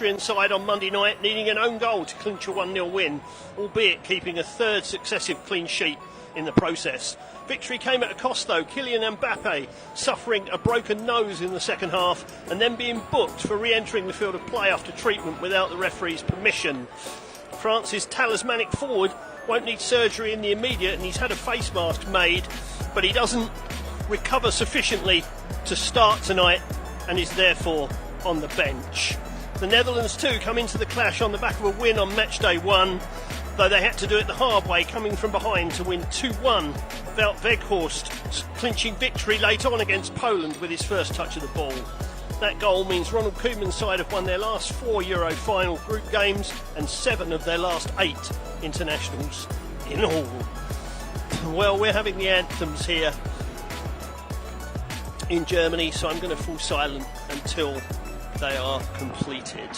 Austrian side on Monday night, needing an own goal to clinch a 1-0 win, albeit keeping a third successive clean sheet in the process. Victory came at a cost though, Kylian Mbappe suffering a broken nose in the second half and then being booked for re-entering the field of play after treatment without the referee's permission. France's talismanic forward won't need surgery in the immediate, and he's had a face mask made, but he doesn't recover sufficiently to start tonight and is therefore on the bench. The Netherlands too come into the clash on the back of a win on match day 1, though they had to do it the hard way, coming from behind to win 2-1. Wout Weghorst clinching victory late on against Poland with his first touch of the ball. That goal means Ronald Koeman's side have won their last 4 Euro final group games and 7 of their last 8 internationals in all. Well, we're having the anthems here in Germany, so I'm going to fall silent until they are completed.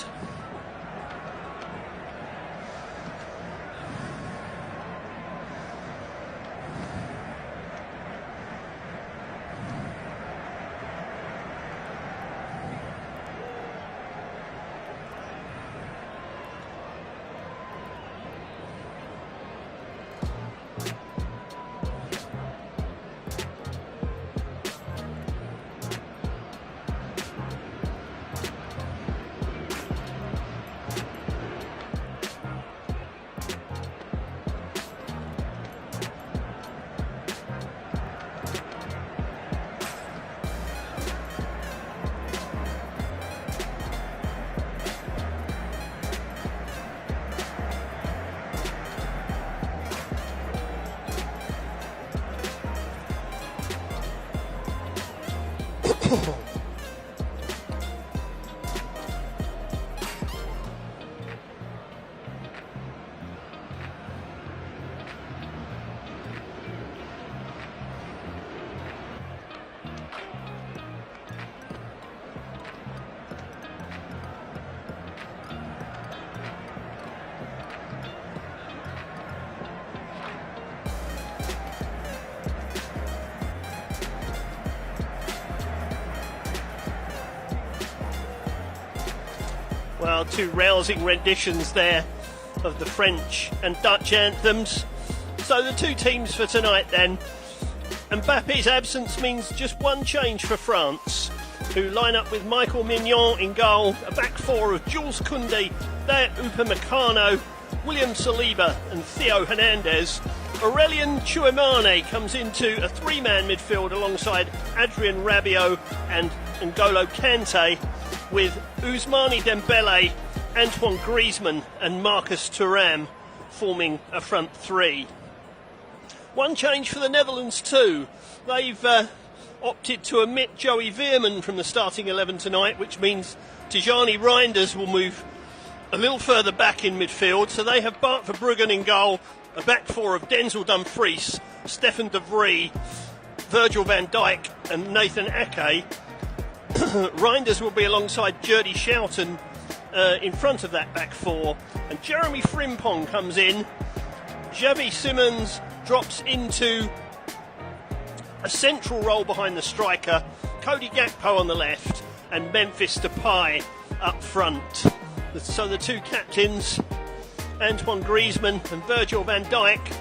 Well, 2 rousing renditions there of the French and Dutch anthems. So the 2 teams for tonight then. Mbappe's absence means just one change for France, who line up with Michael Mignon in goal, a back 4 of Jules Koundé, Dayot Upamecano, William Saliba and Theo Hernandez. Aurélien Tchouameni comes into a 3-man midfield alongside Adrien Rabiot and N'Golo Kante, with Ousmane Dembele, Antoine Griezmann and Marcus Thuram forming a front 3. One change for the Netherlands too. They've opted to omit Joey Veerman from the starting 11 tonight, which means Tijani Reinders will move a little further back in midfield. So they have Bart Verbruggen in goal, a back 4 of Denzel Dumfries, Stefan de Vrij, Virgil van Dijk and Nathan Ake. Reinders will be alongside Jordi Schouten in front of that back 4, and Jeremy Frimpong comes in. Xavi Simons drops into a central role behind the striker, Cody Gakpo on the left and Memphis Depay up front. So the 2 captains, Antoine Griezmann and Virgil van Dijk,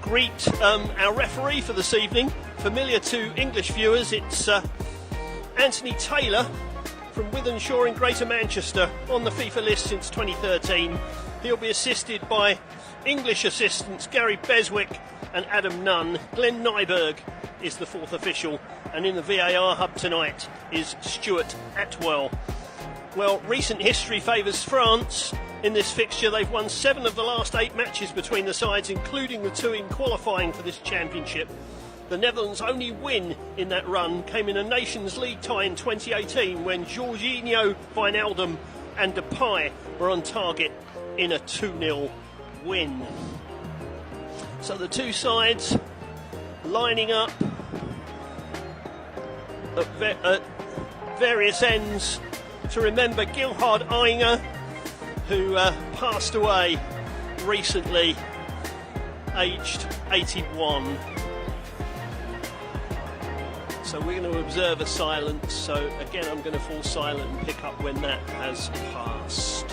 greet our referee for this evening. Familiar to English viewers, it's Anthony Taylor from Wythenshawe in Greater Manchester, on the FIFA list since 2013. He'll be assisted by English assistants Gary Beswick and Adam Nunn. Glenn Nyberg is the 4th official, and in the VAR hub tonight is Stuart Atwell. Well, recent history favours France in this fixture. They've won 7 of the last 8 matches between the sides, including the 2 in qualifying for this championship. The Netherlands' only win in that run came in a Nations League tie in 2018 when Jorginho, Wijnaldum and Depay were on target in a 2-0 win. So the 2 sides lining up at various ends to remember Gilhard Einger, who passed away recently, aged 81. So we're going to observe a silence. So again, I'm going to fall silent and pick up when that has passed.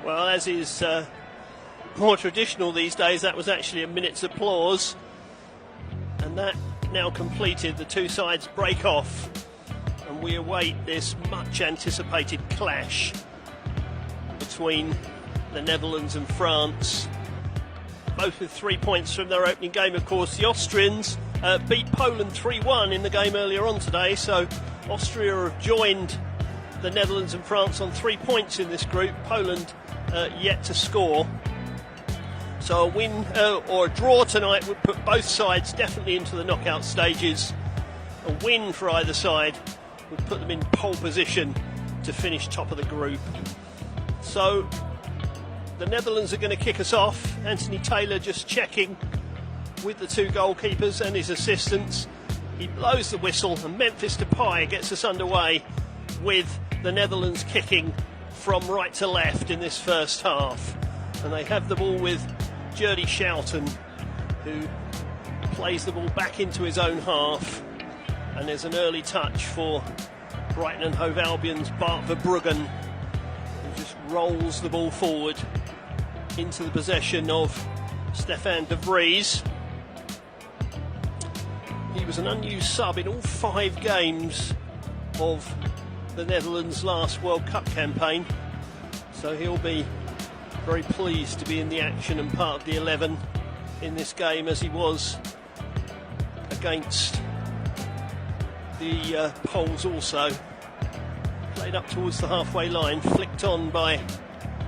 Well, as is more traditional these days, that was actually a minute's applause. And that now completed, the two sides break off. And we await this much anticipated clash between the Netherlands and France. Both with 3 points from their opening game, of course. The Austrians beat Poland 3-1 in the game earlier on today. So Austria have joined the Netherlands and France on 3 points in this group. Poland yet to score. So a win or a draw tonight would put both sides definitely into the knockout stages. A win for either side would put them in pole position to finish top of the group. So the Netherlands are going to kick us off. Anthony Taylor just checking with the two goalkeepers and his assistants. He blows the whistle and Memphis Depay gets us underway with the Netherlands kicking from right to left in this first half. And they have the ball with Jordi Schouten, who plays the ball back into his own half. And there's an early touch for Brighton and Hove Albion's Bart Verbruggen, who just rolls the ball forward into the possession of Stefan de Vries. He was an unused sub in all 5 games of the Netherlands' last World Cup campaign, so he'll be very pleased to be in the action and part of the 11 in this game, as he was against the Poles also. Played up towards the halfway line, flicked on by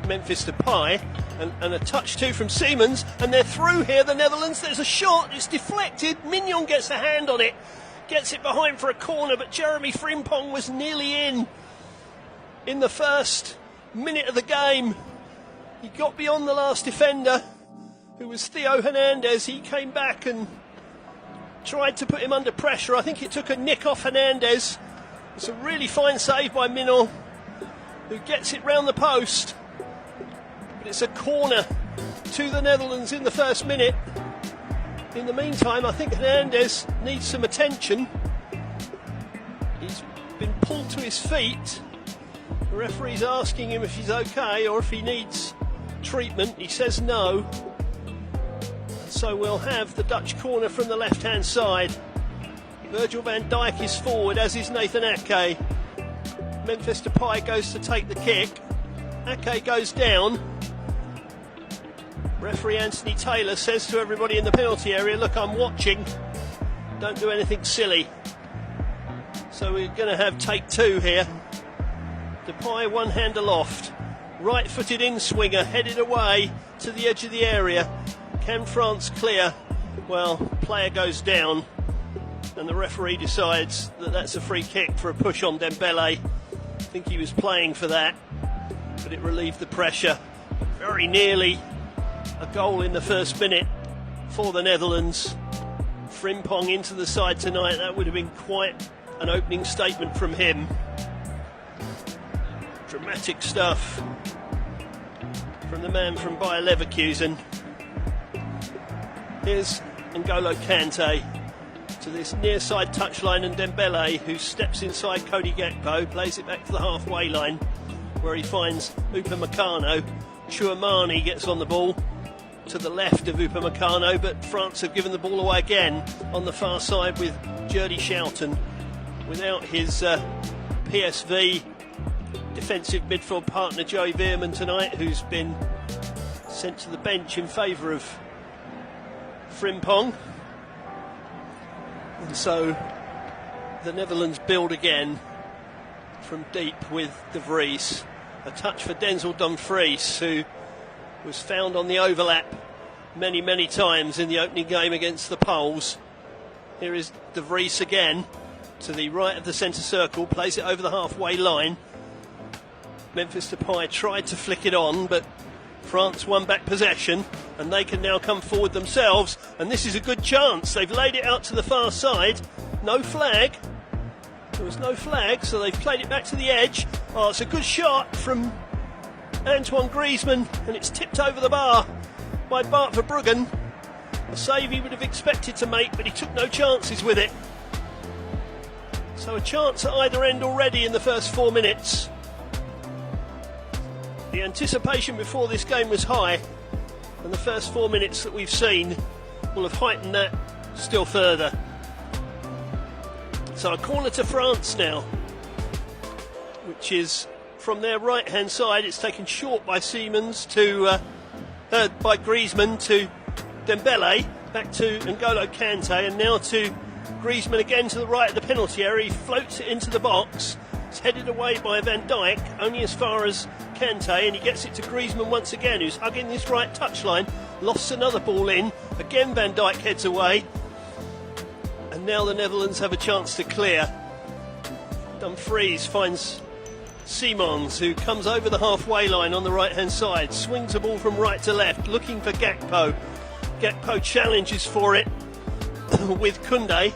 Memphis Depay, and a touch too from Siemens, and they're through here, the Netherlands. There's a shot, it's deflected, Mignon gets a hand on it, gets it behind for a corner, but Jeremy Frimpong was nearly in the first minute of the game. He got beyond the last defender, who was Theo Hernandez. He came back and tried to put him under pressure. I think it took a nick off Hernandez. It's a really fine save by Mignon, who gets it round the post. But it's a corner to the Netherlands in the first minute. In the meantime, I think Hernandez needs some attention. He's been pulled to his feet. The referee's asking him if he's okay or if he needs treatment. He says no. So we'll have the Dutch corner from the left-hand side. Virgil van Dijk is forward, as is Nathan Ake. Memphis Depay goes to take the kick. Ake goes down. Referee Anthony Taylor says to everybody in the penalty area, look, I'm watching, don't do anything silly. So we're going to have take 2 here. Depay one hand aloft, right-footed in-swinger, headed away to the edge of the area. Can France clear? Well, player goes down, and the referee decides that that's a free kick for a push on Dembele. I think he was playing for that, but it relieved the pressure. Very nearly a goal in the first minute for the Netherlands. Frimpong into the side tonight, that would have been quite an opening statement from him. Dramatic stuff from the man from Bayer Leverkusen. Here's N'Golo Kante to this near side touchline, and Dembele, who steps inside Cody Gakpo, plays it back to the halfway line where he finds Upamecano. Chouamani gets on the ball to the left of Upamecano, but France have given the ball away again on the far side with Jordi Schouten. Without his PSV defensive midfield partner Joey Veerman tonight, who's been sent to the bench in favour of Frimpong. And so the Netherlands build again from deep with de Vries. A touch for Denzel Dumfries, who was found on the overlap many times in the opening game against the Poles. Here is de Vries again. to the right of the centre circle, plays it over the halfway line. Memphis Depay tried to flick it on, but France won back possession, and they can now come forward themselves, and this is a good chance. They've laid it out to the far side. No flag. There was no flag, so they've played it back to the edge. Oh, it's a good shot from Antoine Griezmann, and it's tipped over the bar by Bart Verbruggen. A save he would have expected to make, but he took no chances with it. So a chance at either end already in the first 4 minutes. The anticipation before this game was high, and the first 4 minutes that we've seen will have heightened that still further. So a corner to France now, which is from their right hand side. It's taken short by by Griezmann to Dembele, back to N'Golo Kante, and now to Griezmann again to the right of the penalty area. He floats it into the box. It's headed away by Van Dijk, only as far as Kante, and he gets it to Griezmann once again, who's hugging this right touchline. Lost another ball in. Again Van Dijk heads away. And now the Netherlands have a chance to clear. Dumfries finds Simons, who comes over the halfway line on the right hand side, swings the ball from right to left, looking for Gakpo. Gakpo challenges for it with Koundé,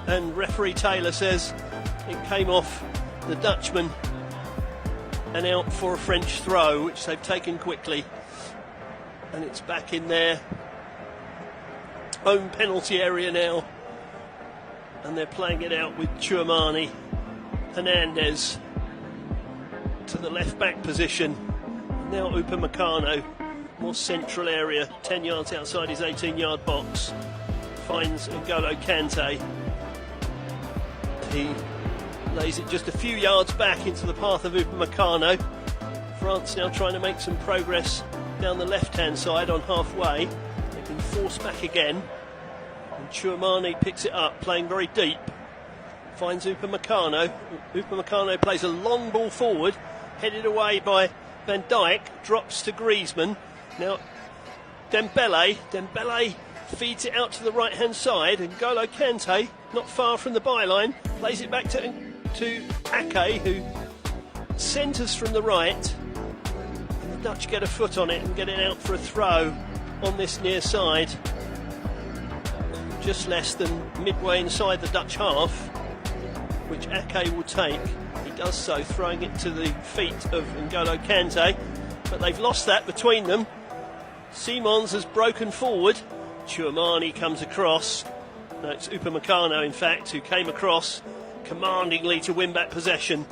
and referee Taylor says it came off the Dutchman and out for a French throw, which they've taken quickly, and it's back in their own penalty area now, and they're playing it out with Tchouameni. Hernandez to the left back position, now Upamecano, more central area, 10 yards outside his 18-yard box, finds N'Golo Kante. He lays it just a few yards back into the path of Upamecano. France now trying to make some progress down the left-hand side on halfway. They've been forced back again, and Tchouameni picks it up, playing very deep. Finds Upamecano. Upamecano plays a long ball forward, headed away by Van Dijk, drops to Griezmann. Now Dembele feeds it out to the right-hand side, and N'Golo Kante, not far from the byline, plays it back to Ake, who centres from the right, and the Dutch get a foot on it and get it out for a throw on this near side, just less than midway inside the Dutch half, which Ake will take. He does so, throwing it to the feet of N'Golo Kante, but they've lost that between them. Simons has broken forward. Tchouameni comes across. No, it's Upamecano, in fact, who came across commandingly to win back possession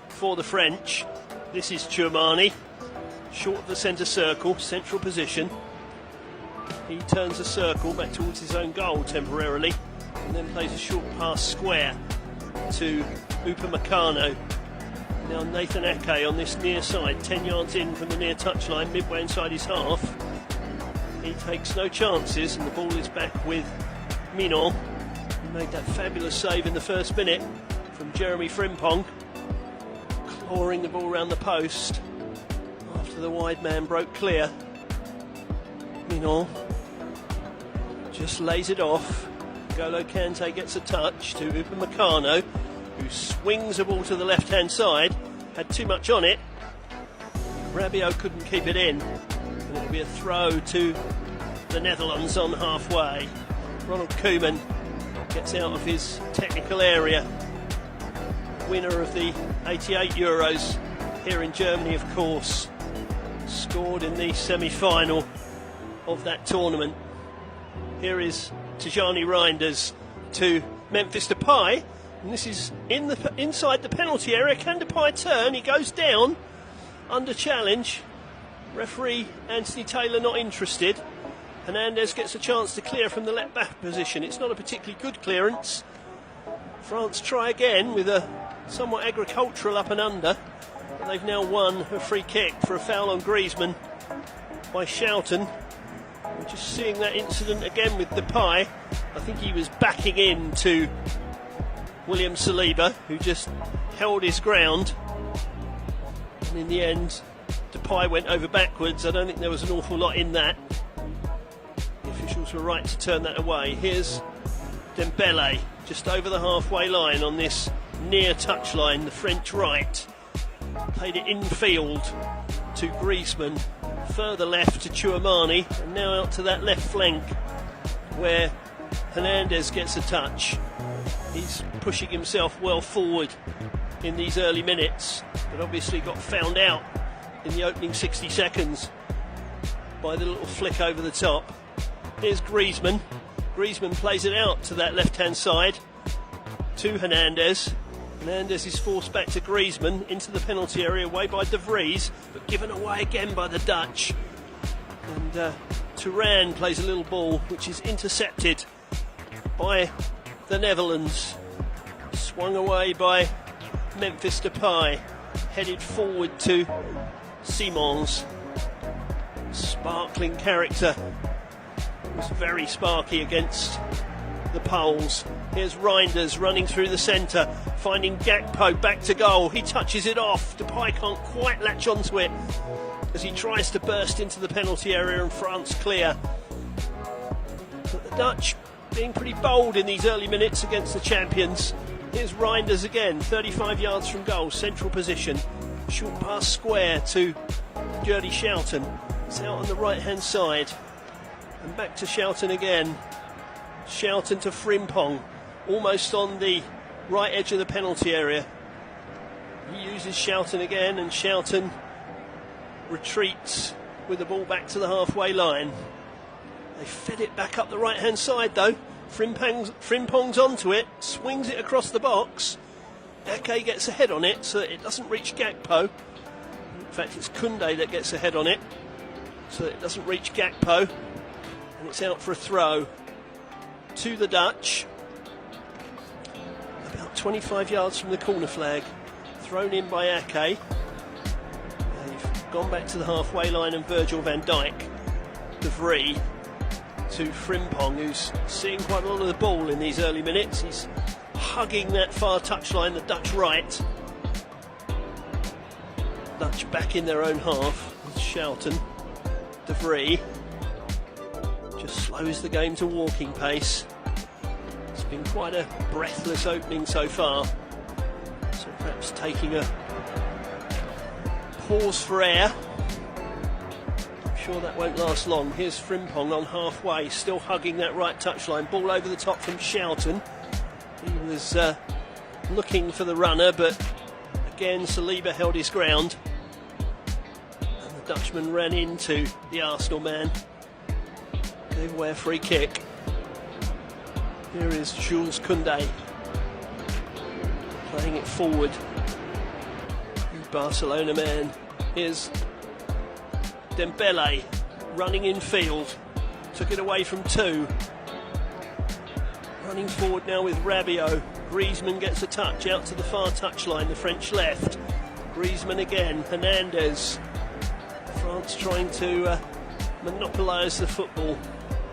for the French. This is Tchouameni, short of the centre circle, central position. He turns a circle back towards his own goal temporarily, and then plays a short pass square to Upamecano. Now Nathan Ake on this near side, 10 yards in from the near touchline, midway inside his half. He takes no chances, and the ball is back with Minon. He made that fabulous save in the first minute from Jeremy Frimpong, clawing the ball around the post after the wide man broke clear. Minon just lays it off. N'Golo Kante gets a touch to Upamecano, who swings the ball to the left-hand side. Had too much on it. Rabiot couldn't keep it in, and it'll be a throw to the Netherlands on halfway. Ronald Koeman gets out of his technical area. Winner of the 88 Euros here in Germany, of course. Scored in the semi-final of that tournament. Here is Tijani Reinders to Memphis Depay, and this is inside the penalty area. Can Depay turn? He goes down under challenge. Referee Anthony Taylor not interested. Hernandez gets a chance to clear from the left back position. It's not a particularly good clearance. France try again with a somewhat agricultural up and under, but they've now won a free kick for a foul on Griezmann by Schouten. We're just seeing that incident again with Depay. I think he was backing into William Saliba, who just held his ground, and in the end Depay went over backwards. I don't think there was an awful lot in that. The officials were right to turn that away. Here's Dembele just over the halfway line on this near touchline, the French right. Played it infield to Griezmann, further left to Tchouameni, and now out to that left flank where Hernandez gets a touch. He's pushing himself well forward in these early minutes, but obviously got found out in the opening 60 seconds by the little flick over the top. Here's Griezmann. Griezmann plays it out to that left-hand side to Hernandez. Hernandez is forced back to Griezmann into the penalty area, away by De Vries, but given away again by the Dutch. And Turan plays a little ball which is intercepted by the Netherlands. Swung away by Memphis Depay, headed forward to Simons. Sparkling character, was very sparky against the Poles. Here's Reinders running through the centre, finding Gakpo back to goal. He touches it off. Depay can't quite latch onto it as he tries to burst into the penalty area, and France clear. But the Dutch being pretty bold in these early minutes against the champions. Here's Reinders again, 35 yards from goal, central position. Short pass square to Gerdie Schouten. It's out on the right hand side. And back to Schouten again. Schouten to Frimpong, almost on the right edge of the penalty area. He uses Schouten again, and Schouten retreats with the ball back to the halfway line. They fed it back up the right hand side though. Frimpong's onto it, swings it across the box. Ake gets ahead on it so that it doesn't reach Gakpo. In fact, it's Koundé that gets ahead on it so that it doesn't reach Gakpo. And it's out for a throw to the Dutch. About 25 yards from the corner flag. Thrown in by Ake. They've gone back to the halfway line, and Virgil van Dijk. De Vries to Frimpong, who's seeing quite a lot of the ball in these early minutes. He's hugging that far touchline, the Dutch right. Dutch back in their own half with Schouten. De Vries just slows the game to walking pace. It's been quite a breathless opening so far, so perhaps taking a pause for air. I'm sure that won't last long. Here's Frimpong on halfway, still hugging that right touchline. Ball over the top from Schouten. He was looking for the runner, but again Saliba held his ground, and the Dutchman ran into the Arsenal man. Gave away a free kick. Here is Jules Koundé playing it forward. The Barcelona man. Here's Dembele running in field. Took it away from two. Running forward now with Rabiot. Griezmann gets a touch out to the far touchline, the French left. Griezmann again. Hernandez. France trying to monopolise the football.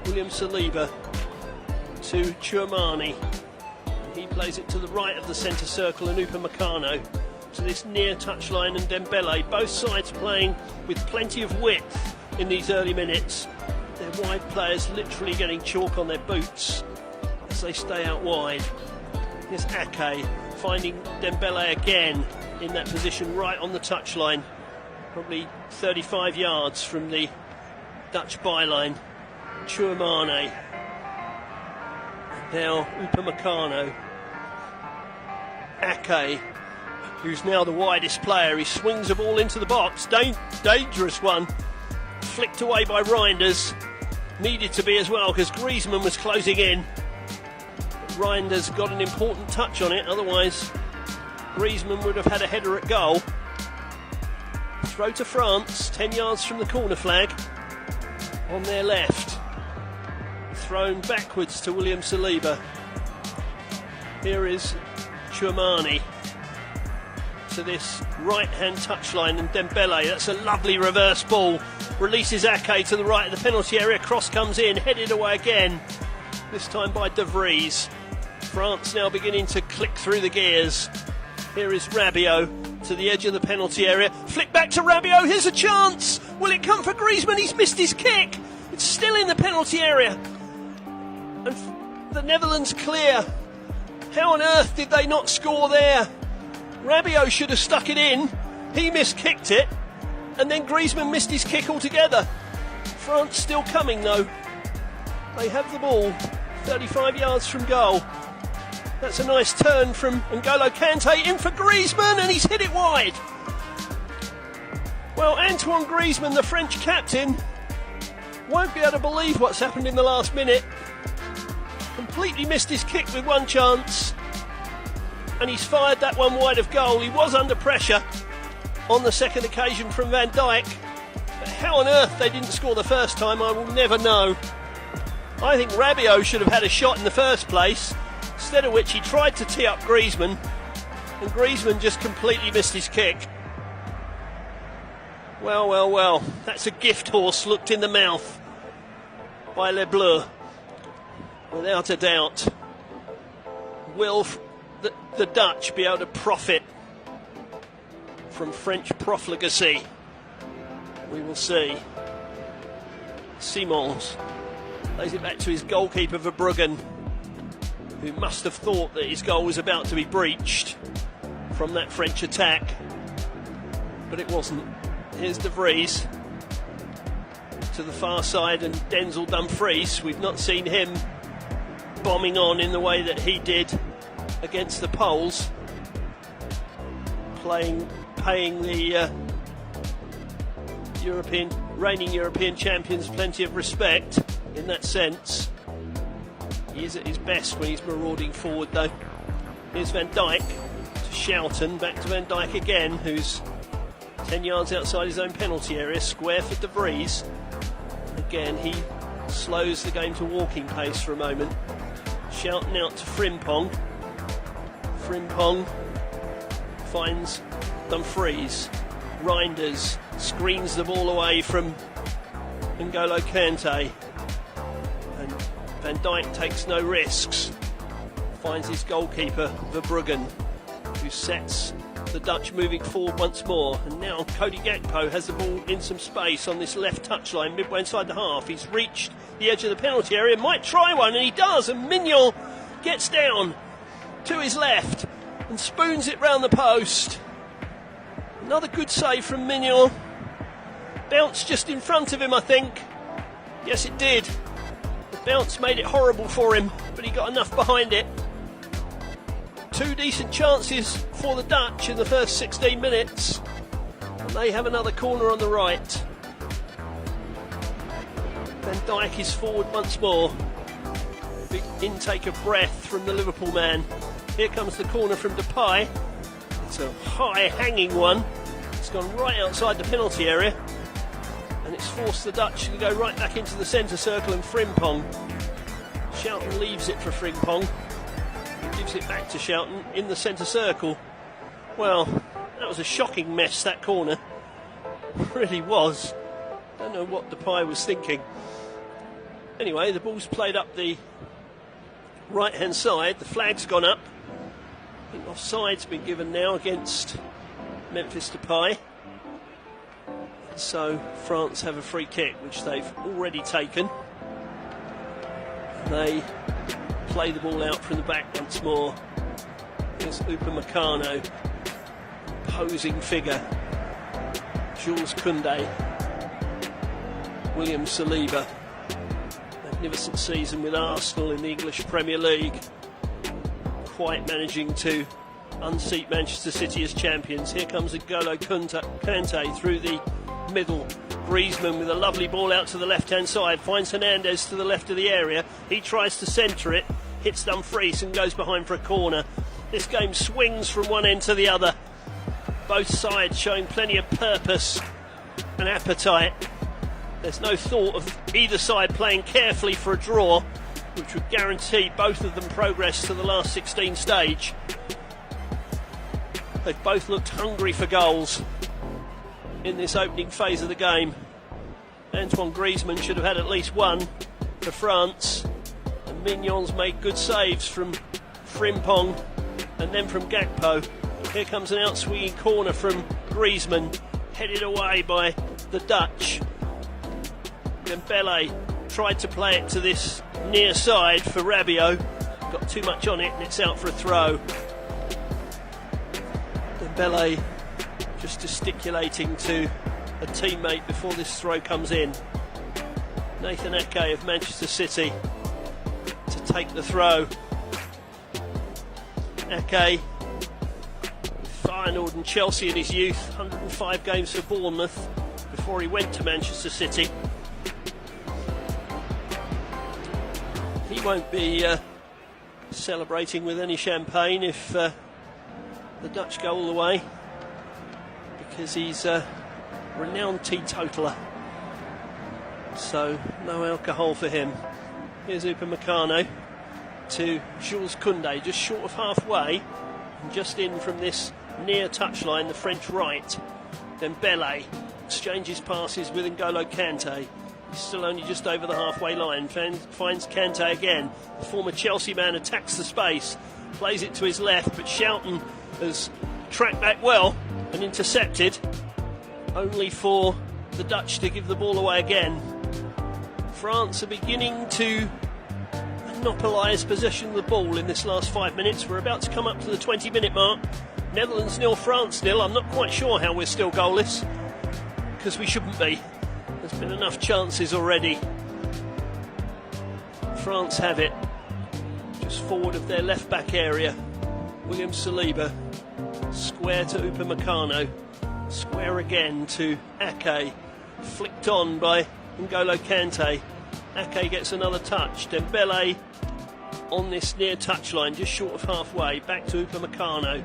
William Saliba to Tchouameni. He plays it to the right of the centre circle, and Upamecano to this near touchline, and Dembele. Both sides playing with plenty of width in these early minutes. Their wide players literally getting chalk on their boots as they stay out wide. Here's Ake finding Dembele again in that position right on the touchline, probably 35 yards from the Dutch byline. Tchouameni. Now Upamecano. Ake, who's now the widest player. He swings the ball into the box. Dangerous one. Flicked away by Reinders. Needed to be as well because Griezmann was closing in. Reinders got an important touch on it, otherwise Griezmann would have had a header at goal. Throw to France, 10 yards from the corner flag, on their left. Thrown backwards to William Saliba. Here is Tchouameni to this right-hand touchline, and Dembele. That's a lovely reverse ball. Releases Ake to the right of the penalty area. Cross comes in, headed away again. This time by De Vries. France now beginning to click through the gears. Here is Rabiot to the edge of the penalty area. Flick back to Rabiot. Here's a chance. Will it come for Griezmann? He's missed his kick. It's still in the penalty area. And the Netherlands clear. How on earth did they not score there? Rabiot should have stuck it in. He miskicked it, and then Griezmann missed his kick altogether. France still coming though. They have the ball 35 yards from goal. That's a nice turn from N'Golo Kante in for Griezmann, and he's hit it wide. Well, Antoine Griezmann, the French captain, won't be able to believe what's happened in the last minute. Completely missed his kick with one chance, and he's fired that one wide of goal. He was under pressure on the second occasion from Van Dijk, but how on earth they didn't score the first time, I will never know. I think Rabiot should have had a shot in the first place, instead of which he tried to tee up Griezmann, and Griezmann just completely missed his kick. Well, well, well, that's a gift horse looked in the mouth by Les Bleus, without a doubt. Will the Dutch be able to profit from French profligacy? We will see. Simons lays it back to his goalkeeper Verbruggen, who must have thought that his goal was about to be breached from that French attack, but it wasn't. Here's De Vries to the far side, and Denzel Dumfries, we've not seen him bombing on in the way that he did against the Poles, paying the reigning European champions plenty of respect in that sense. He is at his best when he's marauding forward though. Here's Van Dijk to Schouten, back to Van Dijk again, who's 10 yards outside his own penalty area, square for De Vries. Again, he slows the game to walking pace for a moment. Schouten out to Frimpong. Frimpong finds Dumfries. Reinders screens the ball away from N'Golo Kante. And Van Dijk takes no risks. Finds his goalkeeper, Verbruggen, who sets the Dutch moving forward once more. And now Cody Gakpo has the ball in some space on this left touchline, midway inside the half. He's reached the edge of the penalty area, might try one, and he does. And Mignon gets down to his left and spoons it round the post. Another good save from Mignon. Bounced just in front of him, I think. Yes, it did. The bounce made it horrible for him, but he got enough behind it. Two decent chances for the Dutch in the first 16 minutes, and they have another corner on the right. Van Dijk is forward once more. Big intake of breath from the Liverpool man. Here comes the corner from Depay. It's a high hanging one. It's gone right outside the penalty area, and it's forced the Dutch to go right back into the centre circle, and Frimpong. Schouten leaves it for Frimpong. Gives it back to Schouten in the centre circle. Well, that was a shocking mess, that corner. It really was. Don't know what Depay was thinking. Anyway, the ball's played up the right hand side. The flag's gone up. I think offside's been given now against Memphis Depay. So France have a free kick, which they've already taken. They play the ball out from the back once more. Here's Upamecano, posing figure. Jules Koundé, William Saliba. Magnificent season with Arsenal in the English Premier League. Quite managing to unseat Manchester City as champions. Here comes N'Golo Kante through the middle. Griezmann with a lovely ball out to the left-hand side, finds Hernandez to the left of the area. He tries to centre it, hits Dumfries and goes behind for a corner. This game swings from one end to the other. Both sides showing plenty of purpose and appetite. There's no thought of either side playing carefully for a draw, which would guarantee both of them progress to the last 16 stage. They've both looked hungry for goals in this opening phase of the game. Antoine Griezmann should have had at least one for France, and Mignon's made good saves from Frimpong and then from Gakpo. Here comes an out-swinging corner from Griezmann, headed away by the Dutch. Dembele tried to play it to this near side for Rabiot. Got too much on it and it's out for a throw. Dembele just gesticulating to a teammate before this throw comes in. Nathan Ake of Manchester City to take the throw. Ake, Feyenoord and Chelsea in his youth, 105 games for Bournemouth before he went to Manchester City. He won't be celebrating with any champagne if the Dutch go all the way, because he's a renowned teetotaler, so no alcohol for him. Here's Upamecano to Jules Koundé, just short of halfway and just in from this near touchline, the French right. Dembele exchanges passes with N'Golo Kante. He's still only just over the halfway line. Finds Kante again. The former Chelsea man attacks the space, plays it to his left, but Schouten has tracked back well and intercepted, only for the Dutch to give the ball away again. France are beginning to monopolise possession of the ball in this last 5 minutes. We're about to come up to the 20-minute mark. Netherlands 0, France 0. I'm not quite sure how we're still goalless, because we shouldn't be. There's been enough chances already. France have it just forward of their left back area. William Saliba, square to Upamecano, square again to Ake, flicked on by N'Golo Kante. Ake gets another touch. Dembele on this near touchline, just short of halfway, back to Upamecano.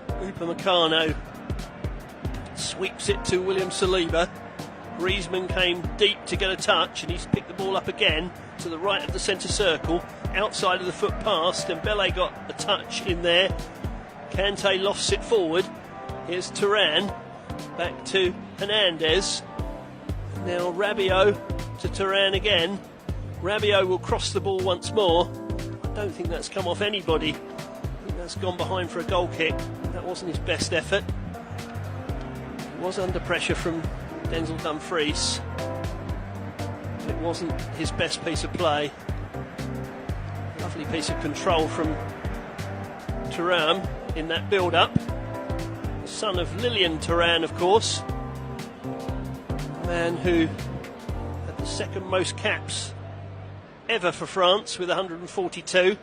Upamecano sweeps it to William Saliba. Griezmann came deep to get a touch, and he's picked the ball up again to the right of the centre circle, outside of the foot pass. Dembele got a touch in there. Kante lofts it forward. Here's Thuram, back to Hernandez. Now Rabiot to Thuram again. Rabiot will cross the ball once more. I don't think that's come off anybody. I think that's gone behind for a goal kick. That wasn't his best effort. He was under pressure from Denzel Dumfries. It wasn't his best piece of play. Lovely piece of control from Thuram in that build-up. The son of Lilian Thuram, of course. A man who had the second most caps ever for France with 142.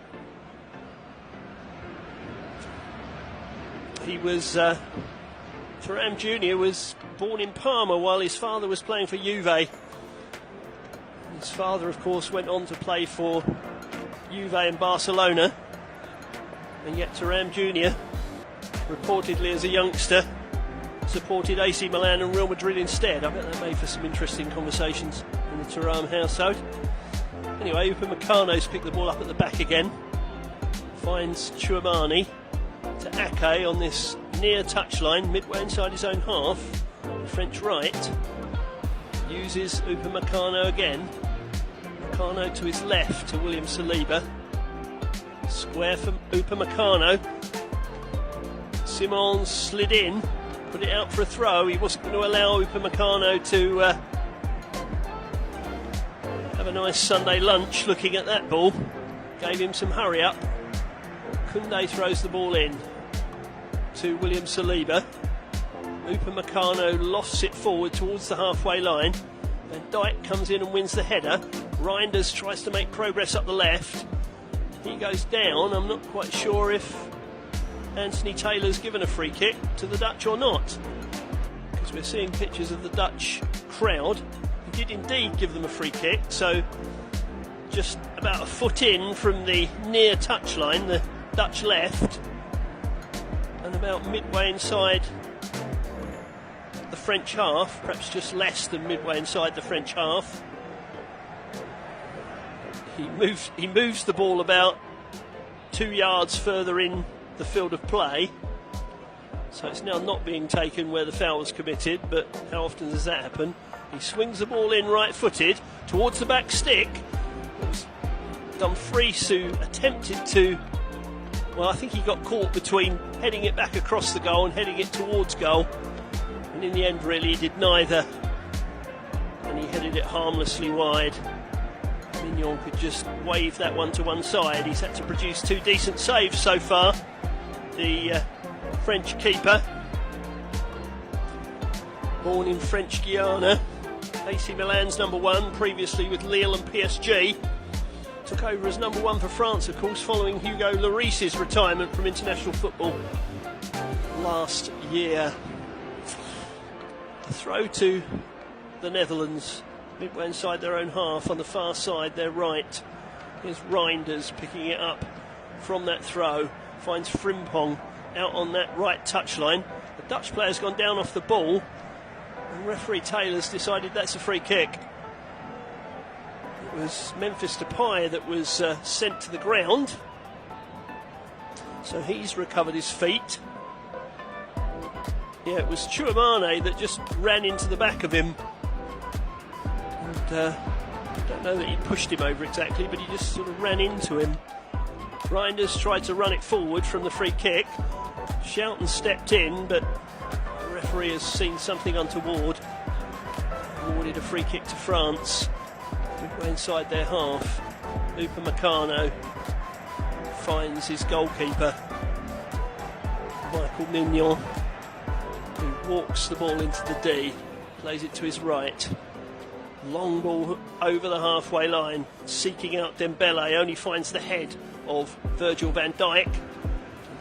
He was Thuram Jr. was born in Parma while his father was playing for Juve. His father, of course, went on to play for Juve and Barcelona, and yet Thuram Jr., reportedly as a youngster, supported AC Milan and Real Madrid instead. I bet that made for some interesting conversations in the Thuram household. Anyway, Upamecano's picked the ball up at the back again, finds Chouamani to Ake on this near touchline, midway inside his own half. The French right uses Upamecano again. Upamecano to his left to William Saliba. Square from Upamecano. Simons slid in, put it out for a throw. He wasn't going to allow Upamecano to have a nice Sunday lunch looking at that ball. Gave him some hurry up. Koundé throws the ball in to William Saliba. Upamecano lofts it forward towards the halfway line. Van Dijk comes in and wins the header. Reinders tries to make progress up the left. He goes down. I'm not quite sure if Anthony Taylor's given a free kick to the Dutch or not, because we're seeing pictures of the Dutch crowd. He did indeed give them a free kick, so just about a foot in from the near touchline, the Dutch left, and about midway inside the French half, perhaps just less than midway inside the French half. He moves the ball about 2 yards further in the field of play, so it's now not being taken where the foul was committed, but how often does that happen? He swings the ball in right-footed towards the back stick. It was Dumfries who attempted to, well, I think he got caught between heading it back across the goal and heading it towards goal, and in the end really he did neither, and he headed it harmlessly wide. Mignon could just wave that one to one side. He's had to produce 2 decent saves so far, the French keeper. Born in French Guiana, AC Milan's #1, previously with Lille and PSG. Took over as #1 for France, of course, following Hugo Lloris's retirement from international football last year. The throw to the Netherlands, midway inside their own half, on the far side, their right. Here's Reinders picking it up from that throw, finds Frimpong out on that right touchline. The Dutch player's gone down off the ball, and referee Taylor's decided that's a free kick. It was Memphis Depay that was sent to the ground, so he's recovered his feet. Yeah, it was Chouamani that just ran into the back of him. And I don't know that he pushed him over exactly, but he just sort of ran into him. Reinders tried to run it forward from the free kick. Schouten stepped in, but the referee has seen something untoward. Awarded a free kick to France. Midway inside their half. Upamecano finds his goalkeeper, Michael Mignon, who walks the ball into the D, plays it to his right. Long ball over the halfway line, seeking out Dembele, only finds the head of Virgil van Dijk.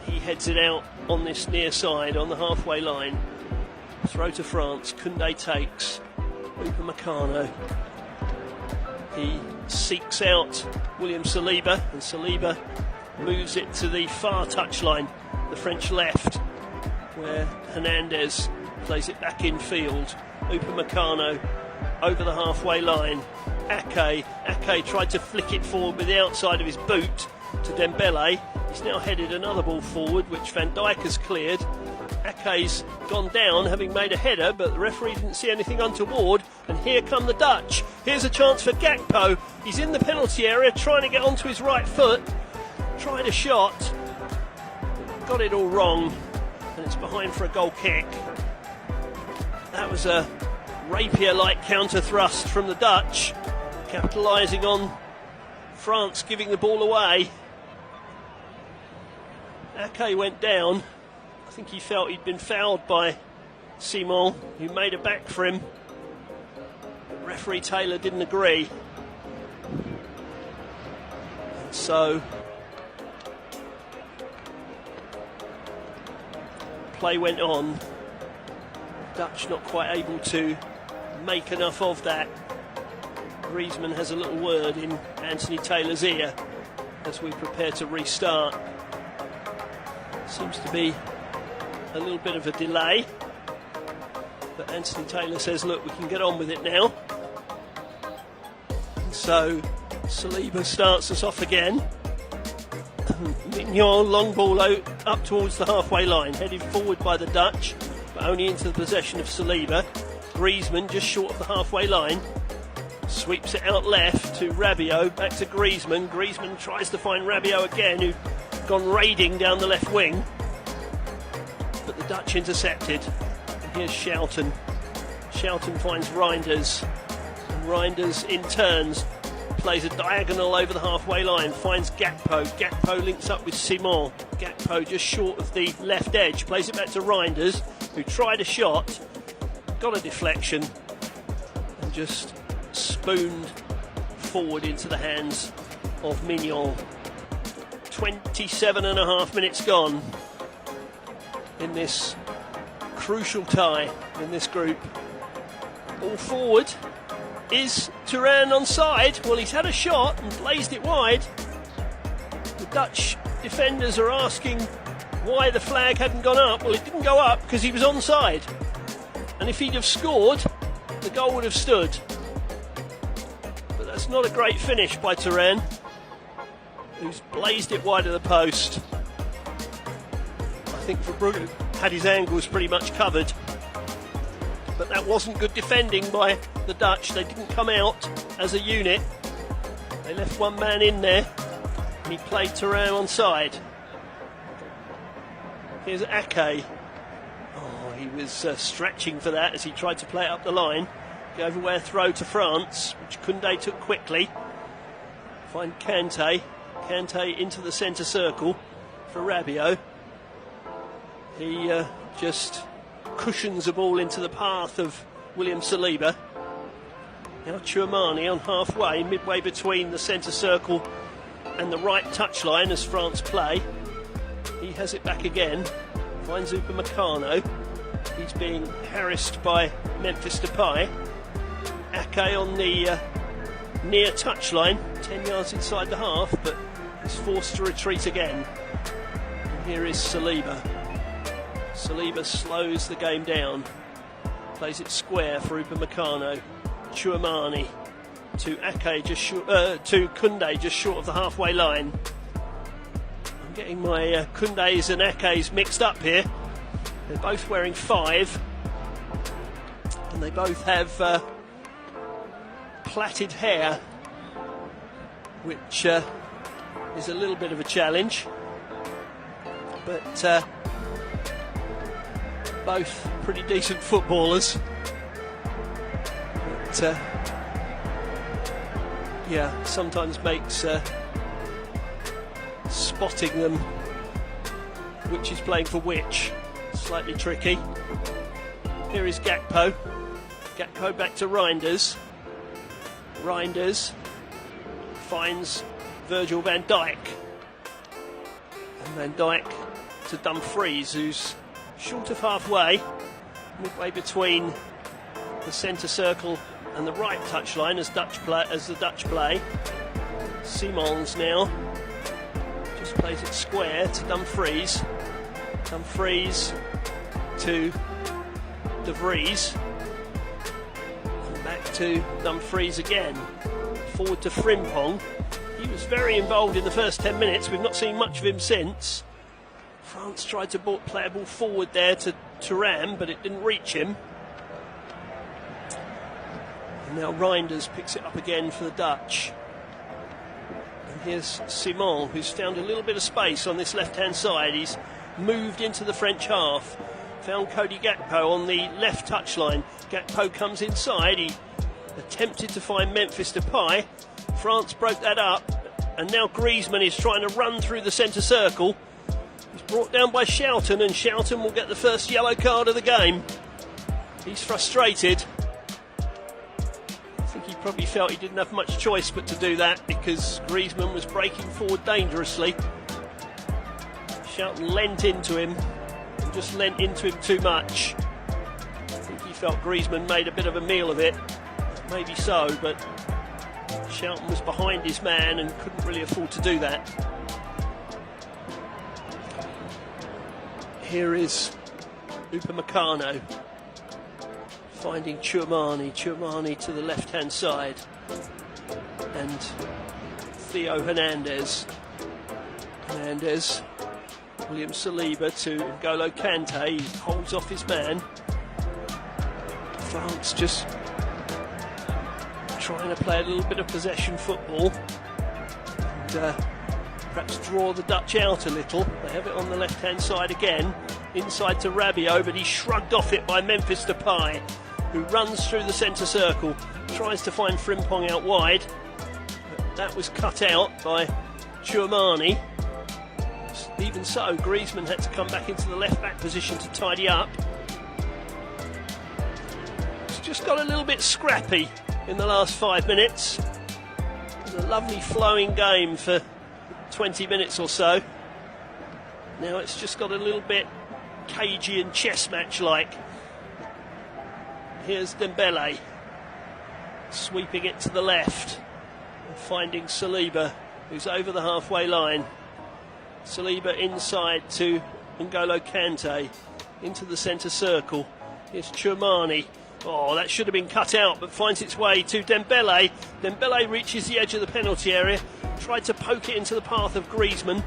He heads it out on this near side, on the halfway line. Throw to France, Koundé takes, Upamecano. He seeks out William Saliba, and Saliba moves it to the far touchline, the French left, where Hernandez plays it back in field. Upamecano over the halfway line. Ake tried to flick it forward with the outside of his boot to Dembele. He's now headed another ball forward, which Van Dijk has cleared. Ake's gone down, having made a header, but the referee didn't see anything untoward. And here come the Dutch. Here's a chance for Gakpo. He's in the penalty area, trying to get onto his right foot. Tried a shot, got it all wrong, and it's behind for a goal kick. That was a rapier-like counter thrust from the Dutch, capitalising on France giving the ball away. Ake went down. I think he felt he'd been fouled by Simon, who made a back for him. Referee Taylor didn't agree. So play went on. Dutch not quite able to make enough of that. Griezmann has a little word in Anthony Taylor's ear as we prepare to restart. Seems to be a little bit of a delay, but Anthony Taylor says, look, we can get on with it now. And so Saliba starts us off again. Mignon, long ball out up towards the halfway line, headed forward by the Dutch, but only into the possession of Saliba. Griezmann just short of the halfway line, sweeps it out left to Rabiot, back to Griezmann. Griezmann tries to find Rabiot again, who'd gone raiding down the left wing, but the Dutch intercepted. And here's Schouten. Schouten finds Reinders, and Reinders in turns plays a diagonal over the halfway line, finds Gakpo. Gakpo links up with Simon. Gakpo just short of the left edge, plays it back to Reinders, who tried a shot, got a deflection, and just spooned forward into the hands of Mignon. 27 and a half minutes gone in this crucial tie in this group. Ball forward. Is Thuram onside? Well, he's had a shot and blazed it wide. The Dutch defenders are asking why the flag hadn't gone up. Well, it didn't go up because he was onside. And if he'd have scored, the goal would have stood. But that's not a great finish by Thuram, who's blazed it wide of the post. I think Verbrugge had his angles pretty much covered. But that wasn't good defending by the Dutch. They didn't come out as a unit. They left one man in there, and he played Thuram onside. Here's Ake. Oh, he was stretching for that as he tried to play it up the line. Go over where throw to France, which Koundé took quickly. Find Kante. Kante into the centre circle for Rabiot. He just cushions the ball into the path of William Saliba. Now Tchouameni on halfway, midway between the centre circle and the right touchline as France play. He has it back again, finds Upamecano. He's being harassed by Memphis Depay. Ake on the near touchline, 10 yards inside the half, but is forced to retreat again. And here is Saliba. Saliba slows the game down, plays it square for Upamecano. Tchouameni to Ake to Koundé just short of the halfway line. I'm getting my Koundés and Akes mixed up here. They're both wearing 5 and they both have plaited hair, which is a little bit of a challenge, but both pretty decent footballers. But yeah, sometimes makes spotting them which is playing for which slightly tricky. Here is Gakpo. Gakpo back to Reinders. Reinders finds Virgil van Dijk. And Van Dijk to Dumfries, who's short of halfway, midway between the centre circle and the right touchline as the Dutch play. Simons now just plays it square to Dumfries. Dumfries to De Vries. And back to Dumfries again. Forward to Frimpong. He was very involved in the first 10 minutes. We've not seen much of him since. France tried to play a ball forward there to Thuram, but it didn't reach him. And now Reinders picks it up again for the Dutch. And here's Simon, who's found a little bit of space on this left-hand side. He's moved into the French half. Found Cody Gakpo on the left touchline. Gakpo comes inside. He attempted to find Memphis Depay. France broke that up. And now Griezmann is trying to run through the centre circle. He's brought down by Schouten, and Schouten will get the first yellow card of the game. He's frustrated. I think he probably felt he didn't have much choice but to do that because Griezmann was breaking forward dangerously. Schouten leant into him, and just leant into him too much. I think he felt Griezmann made a bit of a meal of it. Maybe so, but Schouten was behind his man and couldn't really afford to do that. Here is Upamecano finding Tchouameni. Tchouameni to the left-hand side. And Theo Hernandez. Hernandez. William Saliba to N'Golo Kante. He holds off his man. France just trying to play a little bit of possession football. And perhaps draw the Dutch out a little. They have it on the left-hand side again. Inside to Rabiot, but he's shrugged off it by Memphis Depay, who runs through the centre circle, tries to find Frimpong out wide. But that was cut out by Tchouameni. Even so, Griezmann had to come back into the left-back position to tidy up. It's just got a little bit scrappy in the last 5 minutes. It was a lovely flowing game for 20 minutes or so. Now it's just got a little bit cagey and chess match like. Here's Dembele sweeping it to the left and finding Saliba, who's over the halfway line. Saliba inside to N'Golo Kante into the centre circle. Here's Tchouameni. Oh, that should have been cut out, but finds its way to Dembele. Dembele reaches the edge of the penalty area, tried to poke it into the path of Griezmann.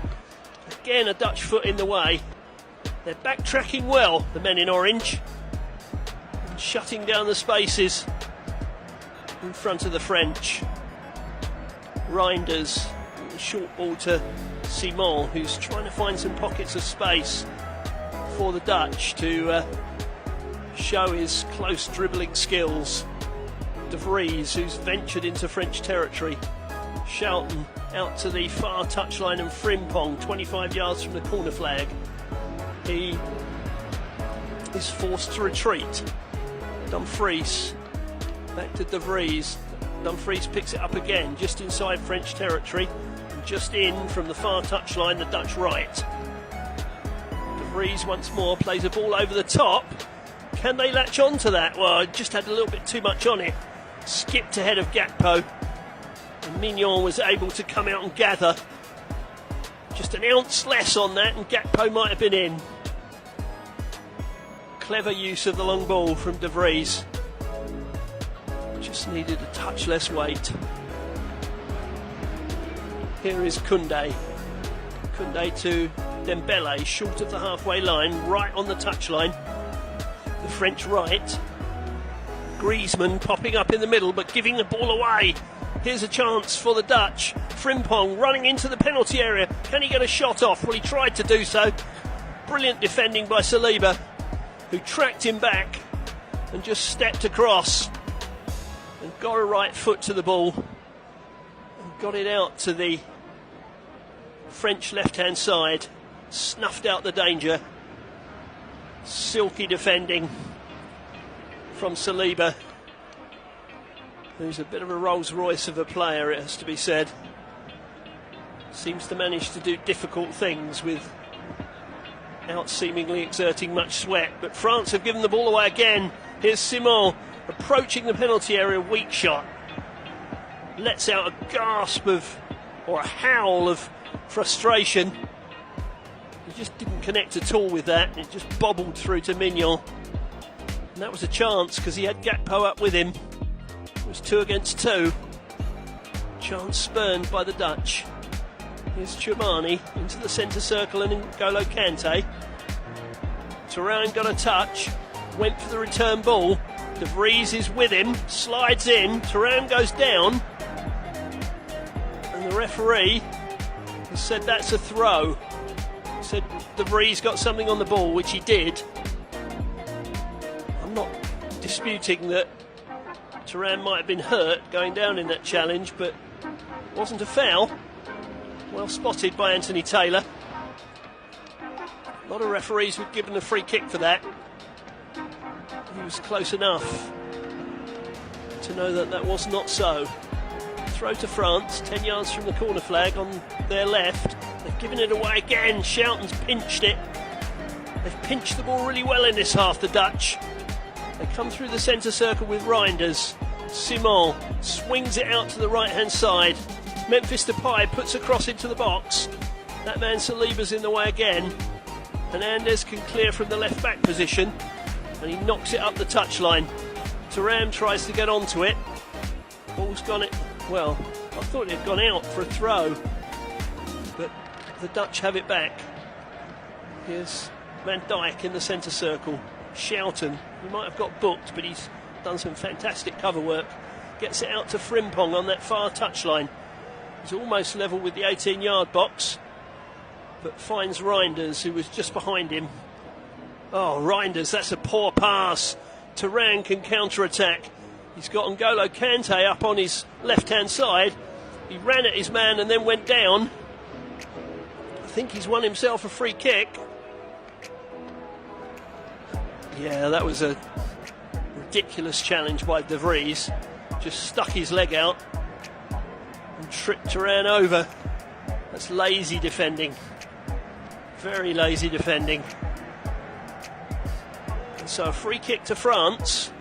Again, a Dutch foot in the way. They're backtracking well, the men in orange, and shutting down the spaces in front of the French. Reinders, short ball to Simon, who's trying to find some pockets of space for the Dutch to show his close dribbling skills. De Vries, who's ventured into French territory. Shelton out to the far touchline, and Frimpong 25 yards from the corner flag. He is forced to retreat. Dumfries back to De Vries. Dumfries picks it up again just inside French territory, and just in from the far touchline, the Dutch right. De Vries once more plays a ball over the top. Can they latch on to that? Well, it just had a little bit too much on it. Skipped ahead of Gakpo, and Mignon was able to come out and gather. Just an ounce less on that and Gakpo might have been in. Clever use of the long ball from De Vries. Just needed a touch less weight. Here is Koundé. Koundé to Dembele, short of the halfway line, right on the touchline. The French right. Griezmann popping up in the middle but giving the ball away. Here's a chance for the Dutch. Frimpong running into the penalty area. Can he get a shot off? Well, he tried to do so. Brilliant defending by Saliba, who tracked him back and just stepped across and got a right foot to the ball and got it out to the French left-hand side. Snuffed out the danger. Silky defending from Saliba, who's a bit of a Rolls Royce of a player, it has to be said. Seems to manage to do difficult things without seemingly exerting much sweat. But France have given the ball away again. Here's Simon approaching the penalty area, weak shot. Lets out a gasp of, or a howl of frustration. He just didn't connect at all with that. It just bobbled through to Mignon. And that was a chance because he had Gakpo up with him. It was 2 against 2. Chance spurned by the Dutch. Here's Chouamani into the centre circle and N'Golo Kante. Thuram got a touch, went for the return ball. De Vries is with him, slides in. Thuram goes down, and the referee has said that's a throw. He said De Vries got something on the ball, which he did. I'm not disputing that Thuram might have been hurt going down in that challenge, but it wasn't a foul. Well spotted by Anthony Taylor. A lot of referees were given a free kick for that. He was close enough to know that that was not so. Throw to France, 10 yards from the corner flag on their left. They've given it away again. Shelton's pinched it. They've pinched the ball really well in this half, the Dutch. They come through the centre circle with Reinders. Simon swings it out to the right-hand side. Memphis Depay puts a cross into the box. That man Saliba's in the way again. Hernandez can clear from the left-back position, and he knocks it up the touchline. Thuram tries to get onto it. Ball's gone it. Well, I thought it had gone out for a throw, but the Dutch have it back. Here's Van Dijk in the centre circle. Shelton, he might have got booked, but he's done some fantastic cover work. Gets it out to Frimpong on that far touchline. He's almost level with the 18-yard box, but finds Reinders, who was just behind him. Oh, Reinders, that's a poor pass. Thuram can counter-attack. He's got N'Golo Kante up on his left-hand side. He ran at his man and then went down. I think he's won himself a free kick. Yeah, that was a ridiculous challenge by De Vries. Just stuck his leg out and tripped Thuram over. That's lazy defending. Very lazy defending. And so a free kick to France.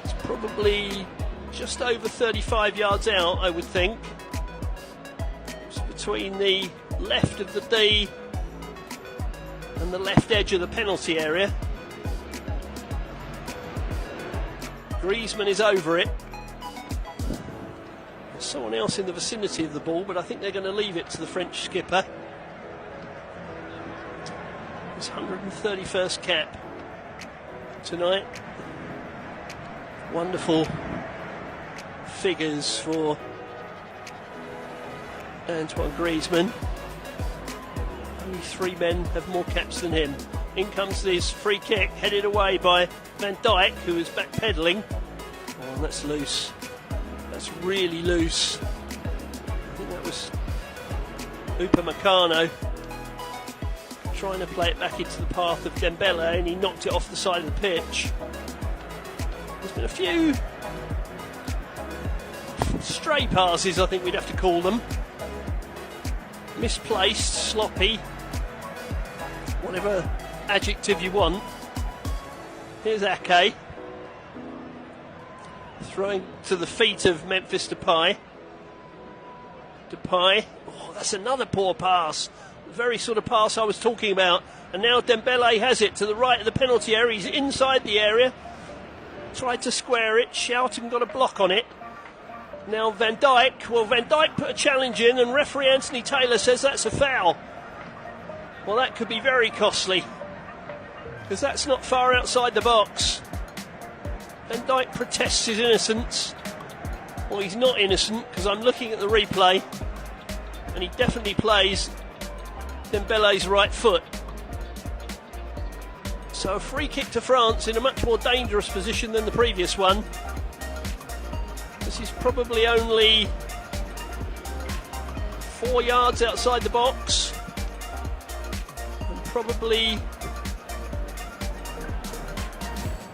It's probably just over 35 yards out, I would think. It's between the left of the D and the left edge of the penalty area. Griezmann is over it. There's someone else in the vicinity of the ball, but I think they're going to leave it to the French skipper. His 131st cap tonight. Wonderful figures for Antoine Griezmann. Only 3 men have more caps than him. In comes this free kick, headed away by Van Dijk, who is backpedaling. Oh, that's loose. That's really loose. I think that was Upamecano trying to play it back into the path of Dembele, and he knocked it off the side of the pitch. There's been a few stray passes, I think we'd have to call them. Misplaced, sloppy, whatever adjective you want. Here's Ake. Throwing to the feet of Memphis Depay. Depay. Oh, that's another poor pass. The very sort of pass I was talking about. And now Dembele has it to the right of the penalty area. He's inside the area. Tried to square it. Shouting got a block on it. Now Van Dijk. Well, Van Dijk put a challenge in, and referee Anthony Taylor says that's a foul. Well, that could be very costly, because that's not far outside the box. Van Dijk protests his innocence. Well, he's not innocent, because I'm looking at the replay, and he definitely plays Dembele's right foot. So a free kick to France in a much more dangerous position than the previous one. This is probably only 4 yards outside the box, and probably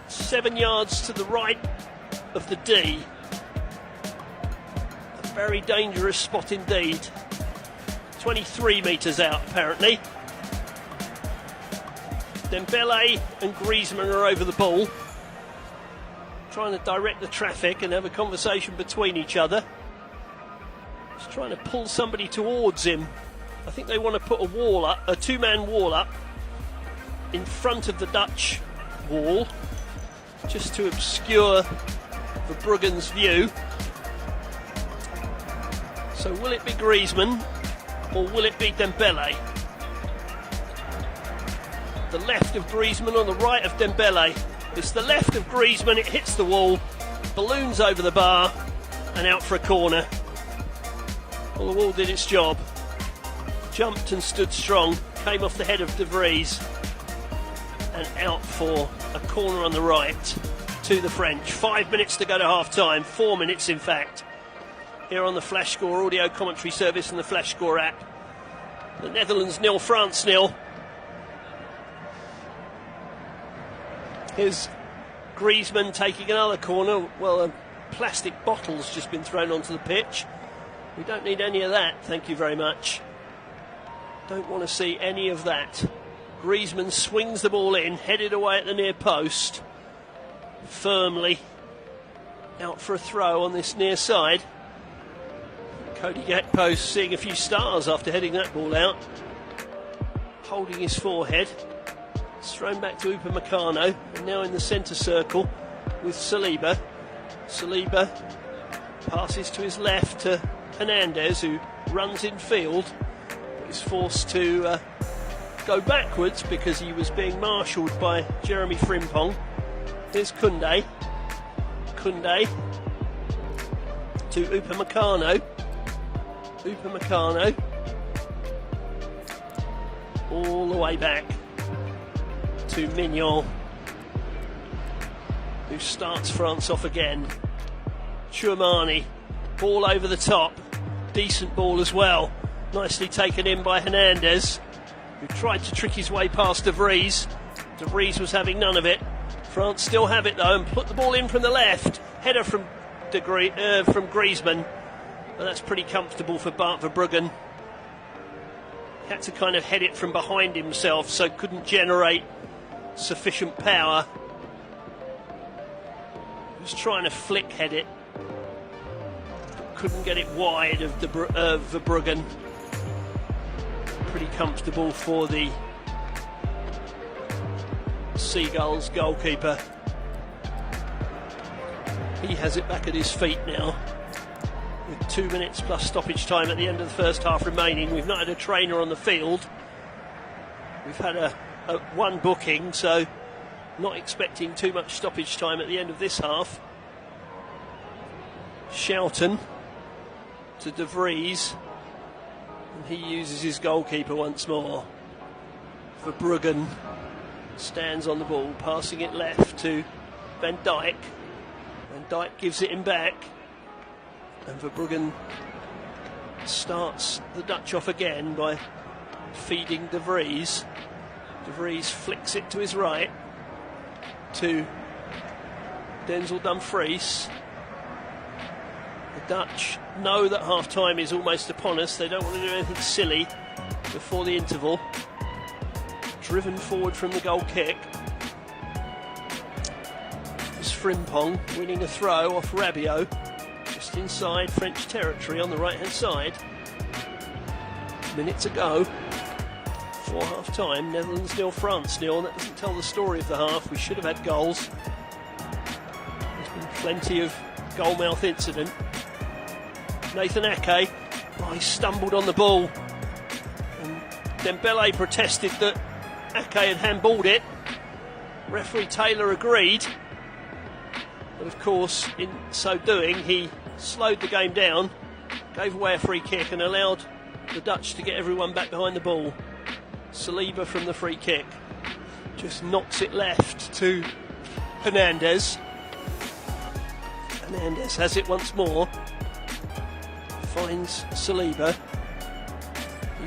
7 yards to the right of the D. A very dangerous spot indeed. 23 metres out apparently. Dembele and Griezmann are over the ball, trying to direct the traffic and have a conversation between each other. He's trying to pull somebody towards him. I think they want to put a wall up, a two-man wall up in front of the Dutch wall, just to obscure Verbruggen's view. So will it be Griezmann or will it be Dembele? The left of Griezmann on the right of Dembele. It's the left of Griezmann, it hits the wall, balloons over the bar and out for a corner. Well, the wall did its job. Jumped and stood strong, came off the head of De Vries and out for a corner on the right to the French. 5 minutes to go to half time, 4 minutes in fact. Here on the Flash Score audio commentary service and the Flash Score app. The Netherlands 0, France 0. Here's Griezmann taking another corner. Well, a plastic bottle's just been thrown onto the pitch. We don't need any of that, thank you very much. Don't want to see any of that. Griezmann swings the ball in, headed away at the near post. Firmly out for a throw on this near side. Cody Gakpo seeing a few stars after heading that ball out. Holding his forehead. It's thrown back to Upamecano, and now in the centre circle with Saliba. Saliba passes to his left to Hernandez, who runs in field. He's forced to go backwards because he was being marshalled by Jeremy Frimpong. Here's Koundé. Koundé to Upamecano. Upamecano all the way back to Mignon, who starts France off again. Chouamani, ball over the top, decent ball as well, nicely taken in by Hernandez, who tried to trick his way past De Vries. De Vries was having none of it. France still have it though, and put the ball in from the left. Header from Griezmann, and that's pretty comfortable for Bart Verbruggen. He had to kind of head it from behind himself, so couldn't generate sufficient power. He was trying to flick head it, couldn't get it wide of Verbruggen. Pretty comfortable for the Seagulls goalkeeper. He has it back at his feet now, with 2 minutes plus stoppage time at the end of the first half remaining. We've not had a trainer on the field. We've had a one booking, so not expecting too much stoppage time at the end of this half. Schouten to De Vries, and he uses his goalkeeper once more. Verbruggen stands on the ball, passing it left to Van Dijk. Van Dijk gives it him back. And Verbruggen starts the Dutch off again by feeding De Vries. De Vries flicks it to his right to Denzel Dumfries. The Dutch know that half-time is almost upon us. They don't want to do anything silly before the interval. Driven forward from the goal kick. It's Frimpong winning a throw off Rabiot, just inside French territory on the right-hand side. Minute to go for half-time. Netherlands 0, France 0. That doesn't tell the story of the half. We should have had goals. There's been plenty of goal-mouth incident. Nathan Ake, he stumbled on the ball. And Dembele protested that Ake had handballed it. Referee Taylor agreed. But of course, in so doing, he slowed the game down, gave away a free kick and allowed the Dutch to get everyone back behind the ball. Saliba from the free kick just knocks it left to Hernandez. Hernandez has it once more. Finds Saliba.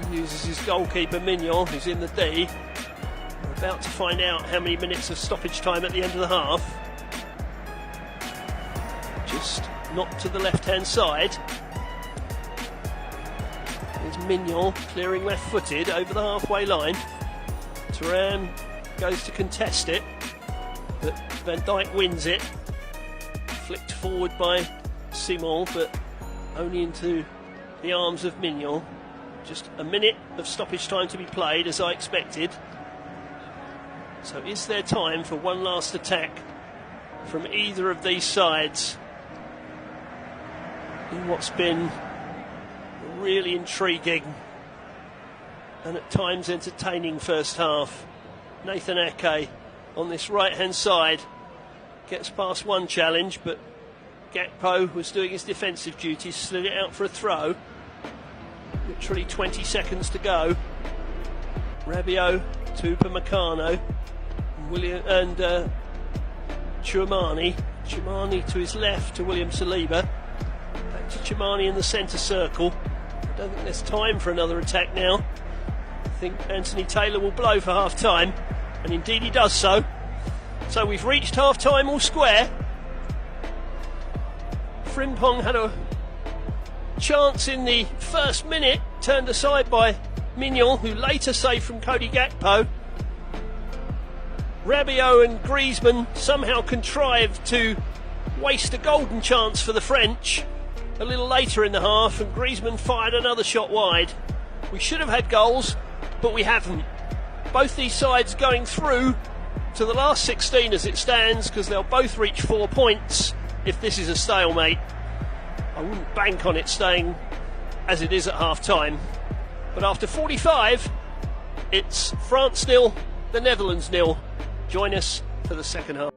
He uses his goalkeeper Mignon, who's in the D. We're about to find out how many minutes of stoppage time at the end of the half. Just knocked to the left-hand side. There's Mignon clearing left-footed over the halfway line. Thuram goes to contest it, but Van Dijk wins it. Flicked forward by Simon, but only into the arms of Mignon. Just a minute of stoppage time to be played, as I expected. So is there time for one last attack from either of these sides in what's been a really intriguing and at times entertaining first half? Nathan Ake on this right hand side gets past one challenge, but Gakpo was doing his defensive duties, slid it out for a throw. Literally 20 seconds to go. Rabiot to Upamecano, William and Tchouameni. Tchouameni to his left to William Saliba. Back to Tchouameni in the centre circle. I don't think there's time for another attack now. I think Anthony Taylor will blow for half time, and indeed he does so. So we've reached half time all square. Frimpong had a chance in the first minute, turned aside by Mignon, who later saved from Cody Gakpo. Rabiot and Griezmann somehow contrived to waste a golden chance for the French a little later in the half, and Griezmann fired another shot wide. We should have had goals, but we haven't. Both these sides going through to the last 16 as it stands, because they'll both reach 4 points if this is a stalemate. I wouldn't bank on it staying as it is at half time. But after 45, it's France 0, the Netherlands 0. Join us for the second half.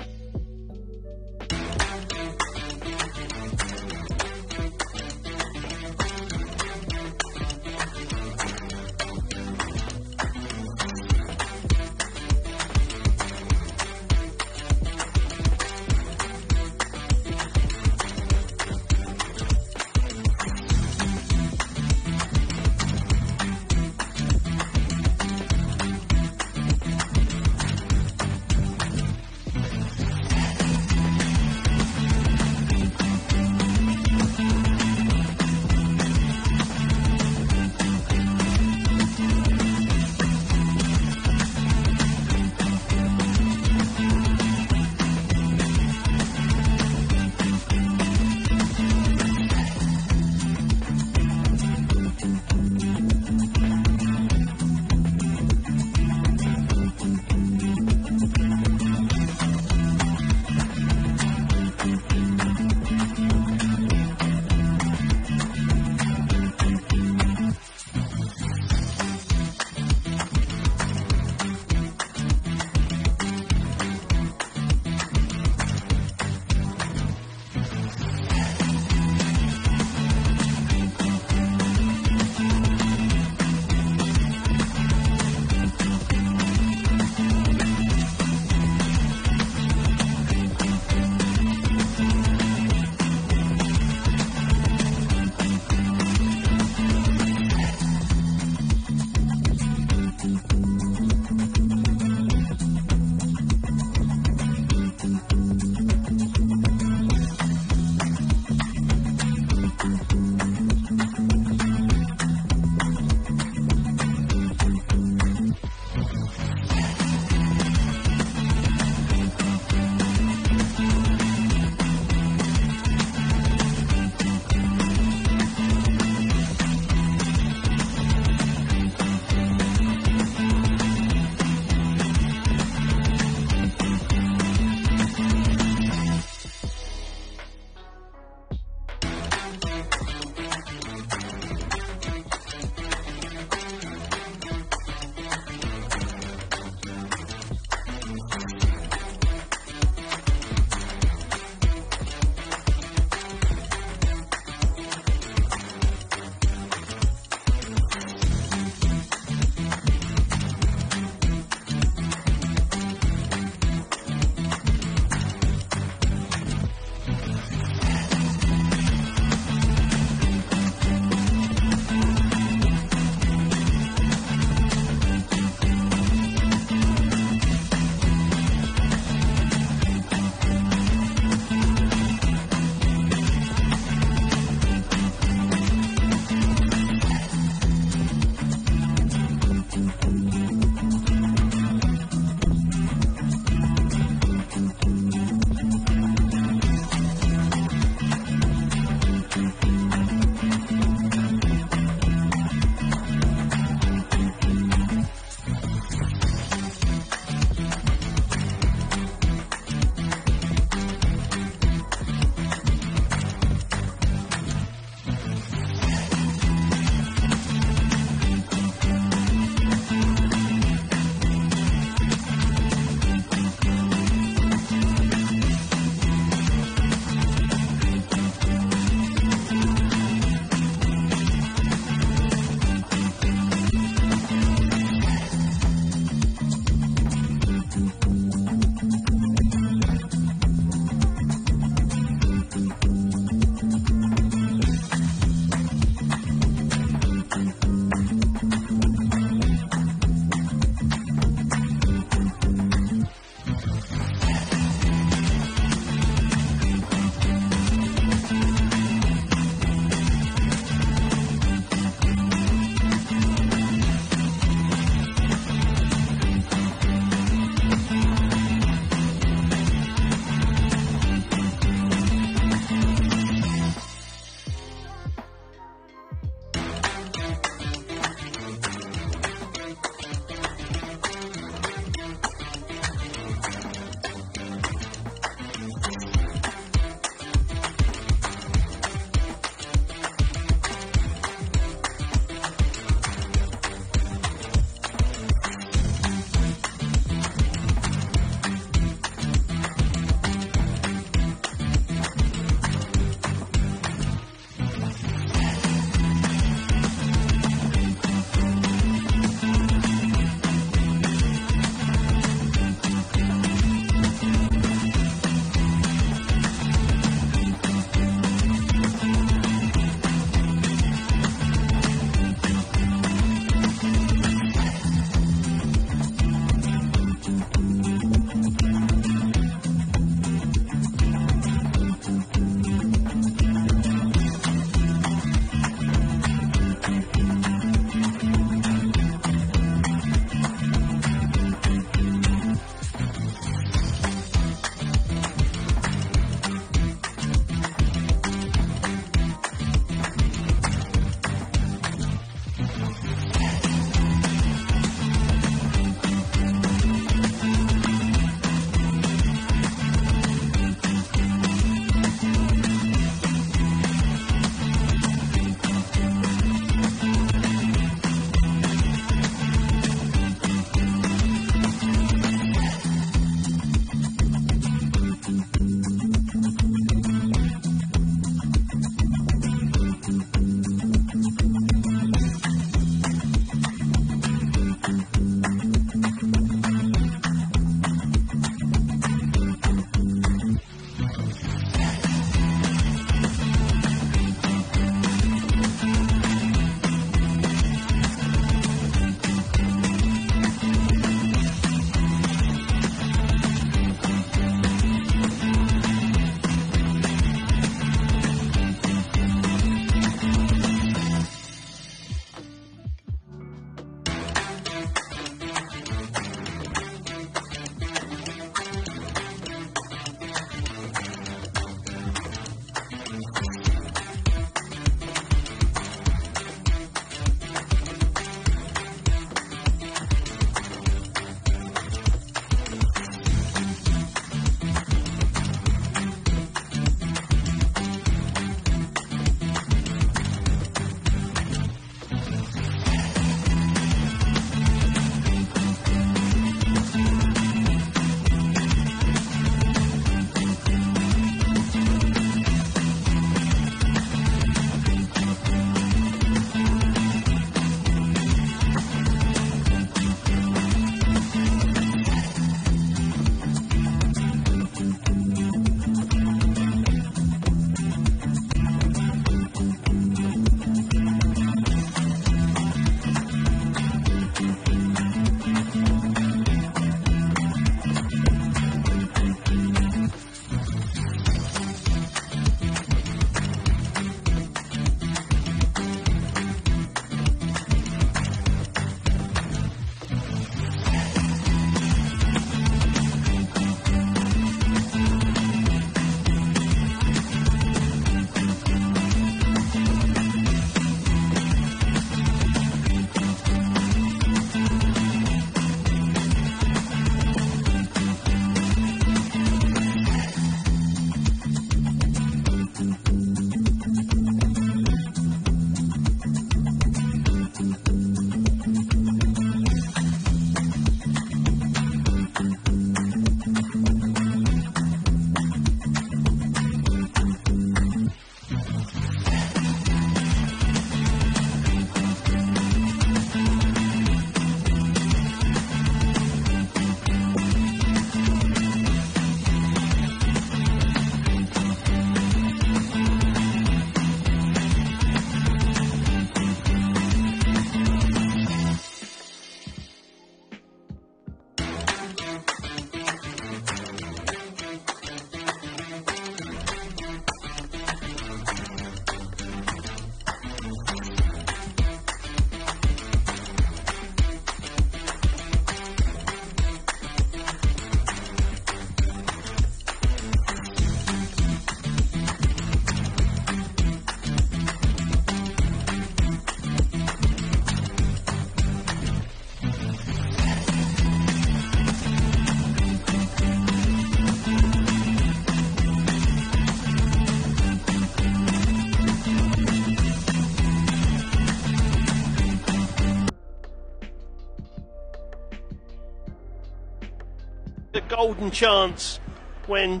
golden chance when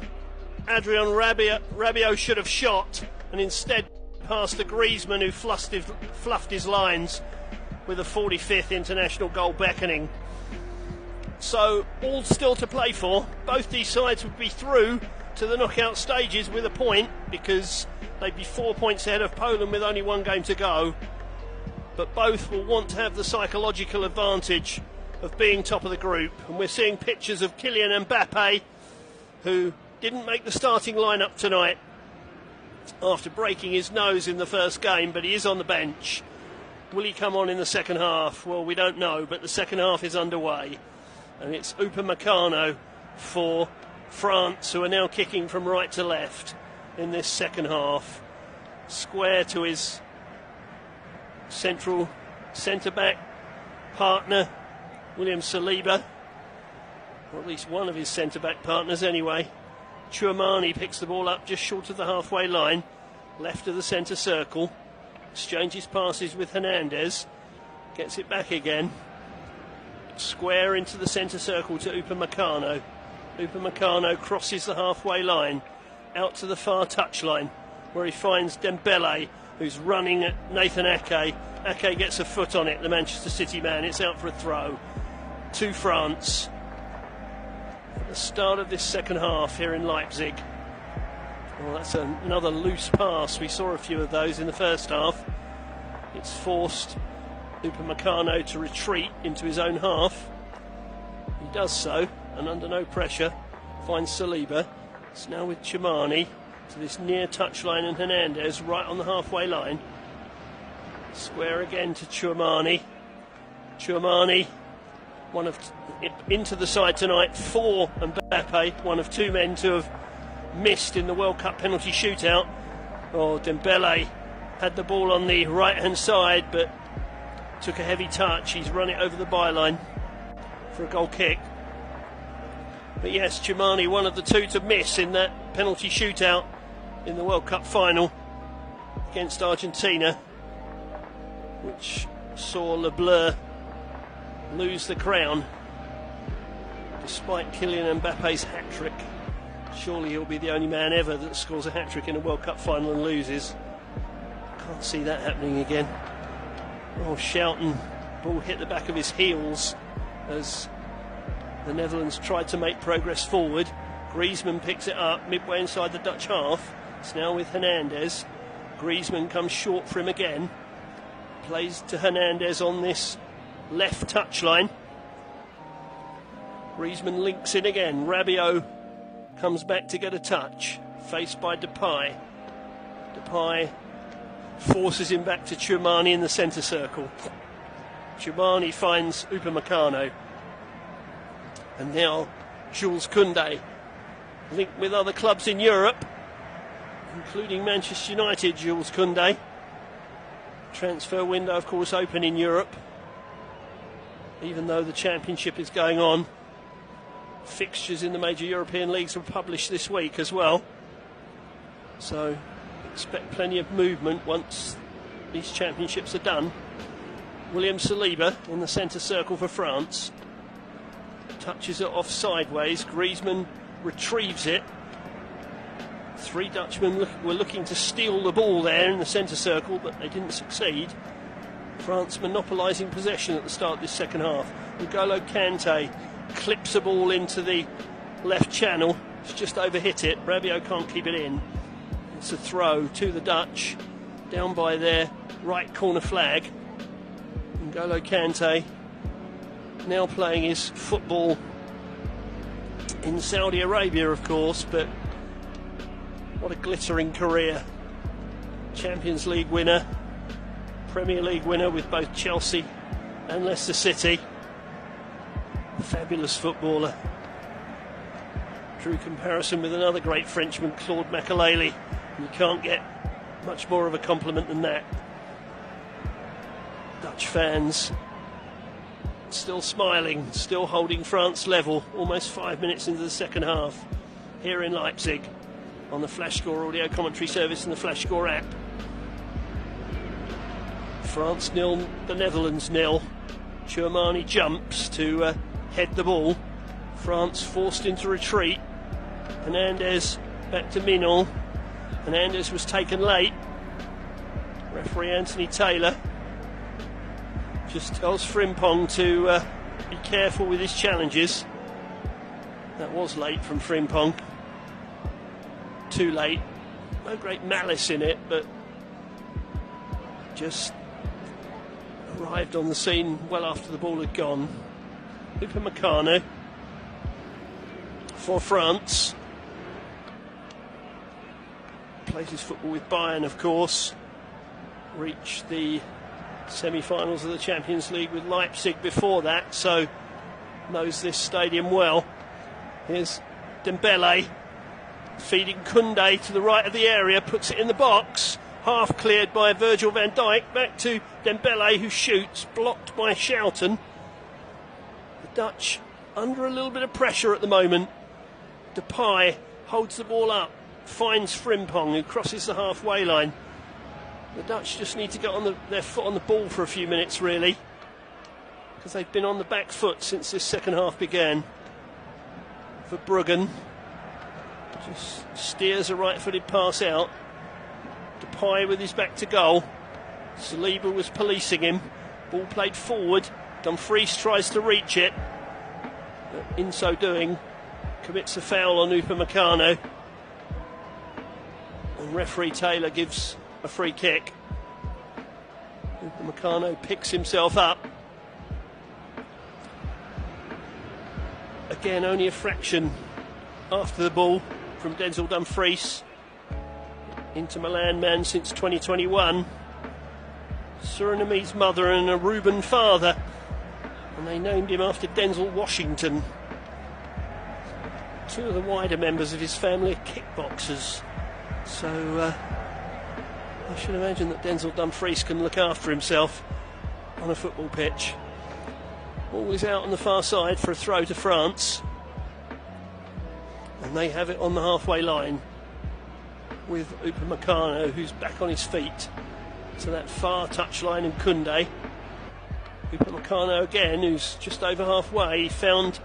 Adrien Rabiot should have shot and instead passed to Griezmann, who fluffed his lines with a 45th international goal beckoning. So all still to play for. Both these sides would be through to the knockout stages with a point, because they'd be 4 points ahead of Poland with only one game to go. But both will want to have the psychological advantage of being top of the group. And we're seeing pictures of Kylian Mbappe, who didn't make the starting lineup tonight after breaking his nose in the first game, but he is on the bench. Will he come on in the second half? Well, we don't know, but the second half is underway. And it's Upamecano for France, who are now kicking from right to left in this second half. Square to his central centre-back partner, William Saliba, or at least one of his centre-back partners anyway. Tchouameni picks the ball up just short of the halfway line, left of the centre circle, exchanges passes with Hernandez, gets it back again, square into the centre circle to Upamecano. Upamecano crosses the halfway line, out to the far touchline, where he finds Dembele, who's running at Nathan Ake. Ake gets a foot on it, the Manchester City man. It's out for a throw to France. At the start of this second half here in Leipzig. Well, that's another loose pass. We saw a few of those in the first half. It's forced Upamecano to retreat into his own half. He does so, and under no pressure, finds Saliba. It's now with Tchouameni to this near touchline, and Hernandez right on the halfway line. Square again to Tchouameni. Tchouameni, into the side tonight for Mbappe, one of two men to have missed in the World Cup penalty shootout. Oh, Dembele had the ball on the right hand side, but took a heavy touch. He's run it over the byline for a goal kick. But yes, Tchouameni, one of the two to miss in that penalty shootout in the World Cup final against Argentina, which saw Le Bleu lose the crown despite Kylian Mbappe's hat-trick. Surely he'll be the only man ever that scores a hat-trick in a World Cup final and loses. Can't see that happening again. Oh, Schouten, ball hit the back of his heels as the Netherlands tried to make progress forward. Griezmann picks it up midway inside the Dutch half. It's now with Hernandez. Griezmann comes short for him again. Plays to Hernandez on this left touchline. Griezmann links in again. Rabiot comes back to get a touch. Faced by Depay. Depay forces him back to Tchouameni in the centre circle. Tchouameni finds Upamecano. And now Jules Koundé, linked with other clubs in Europe, including Manchester United. Jules Koundé. Transfer window, of course, open in Europe, even though the Championship is going on. Fixtures in the major European leagues were published this week as well, so expect plenty of movement once these championships are done. William Saliba in the centre circle for France, touches it off sideways. Griezmann retrieves it. Three Dutchmen were looking to steal the ball there in the centre circle, but they didn't succeed. France monopolising possession at the start of this second half. N'Golo Kante clips a ball into the left channel. It's just overhit it. Rabiot can't keep it in. It's a throw to the Dutch, down by their right corner flag. N'Golo Kante now playing his football in Saudi Arabia, of course, but what a glittering career. Champions League winner, Premier League winner with both Chelsea and Leicester City. Fabulous footballer. Drew comparison with another great Frenchman, Claude Makélélé. You can't get much more of a compliment than that. Dutch fans still smiling, still holding France level, almost 5 minutes into the second half here in Leipzig on the Flash Score audio commentary service and the Flash Score app. France 0, the Netherlands 0. Tchouameni jumps to head the ball France forced into retreat. Hernandez back to Minol. Hernandez was taken late. Referee Anthony Taylor just tells Frimpong to be careful with his challenges. That was late from Frimpong. Too late. No great malice in it, but just arrived on the scene well after the ball had gone. Upamecano for France. Plays his football with Bayern, of course. Reached the semi-finals of the Champions League with Leipzig before that, so knows this stadium well. Here's Dembele feeding Koundé to the right of the area, puts it in the box, half cleared by Virgil van Dijk, back to Dembele who shoots, blocked by Schouten. The Dutch under a little bit of pressure at the moment. Depay holds the ball up, finds Frimpong who crosses the halfway line. The Dutch just need to get on their foot on the ball for a few minutes, really, because they've been on the back foot since this second half began. Verbruggen just steers a right-footed pass out. Depay with his back to goal. Saliba was policing him. Ball played forward. Dumfries tries to reach it, but in so doing commits a foul on Upamecano. And referee Taylor gives a free kick. Upamecano picks himself up. Again, only a fraction after the ball from Denzel Dumfries. Inter Milan man since 2021. Surinamese mother and a Reuben father, and they named him after Denzel Washington. Two of the wider members of his family are kickboxers, so I should imagine that Denzel Dumfries can look after himself on a football pitch. Always out on the far side for a throw to France, and they have it on the halfway line with Upamecano, who's back on his feet to that far touchline, and Koundé. Upamecano again, who's just over halfway. He found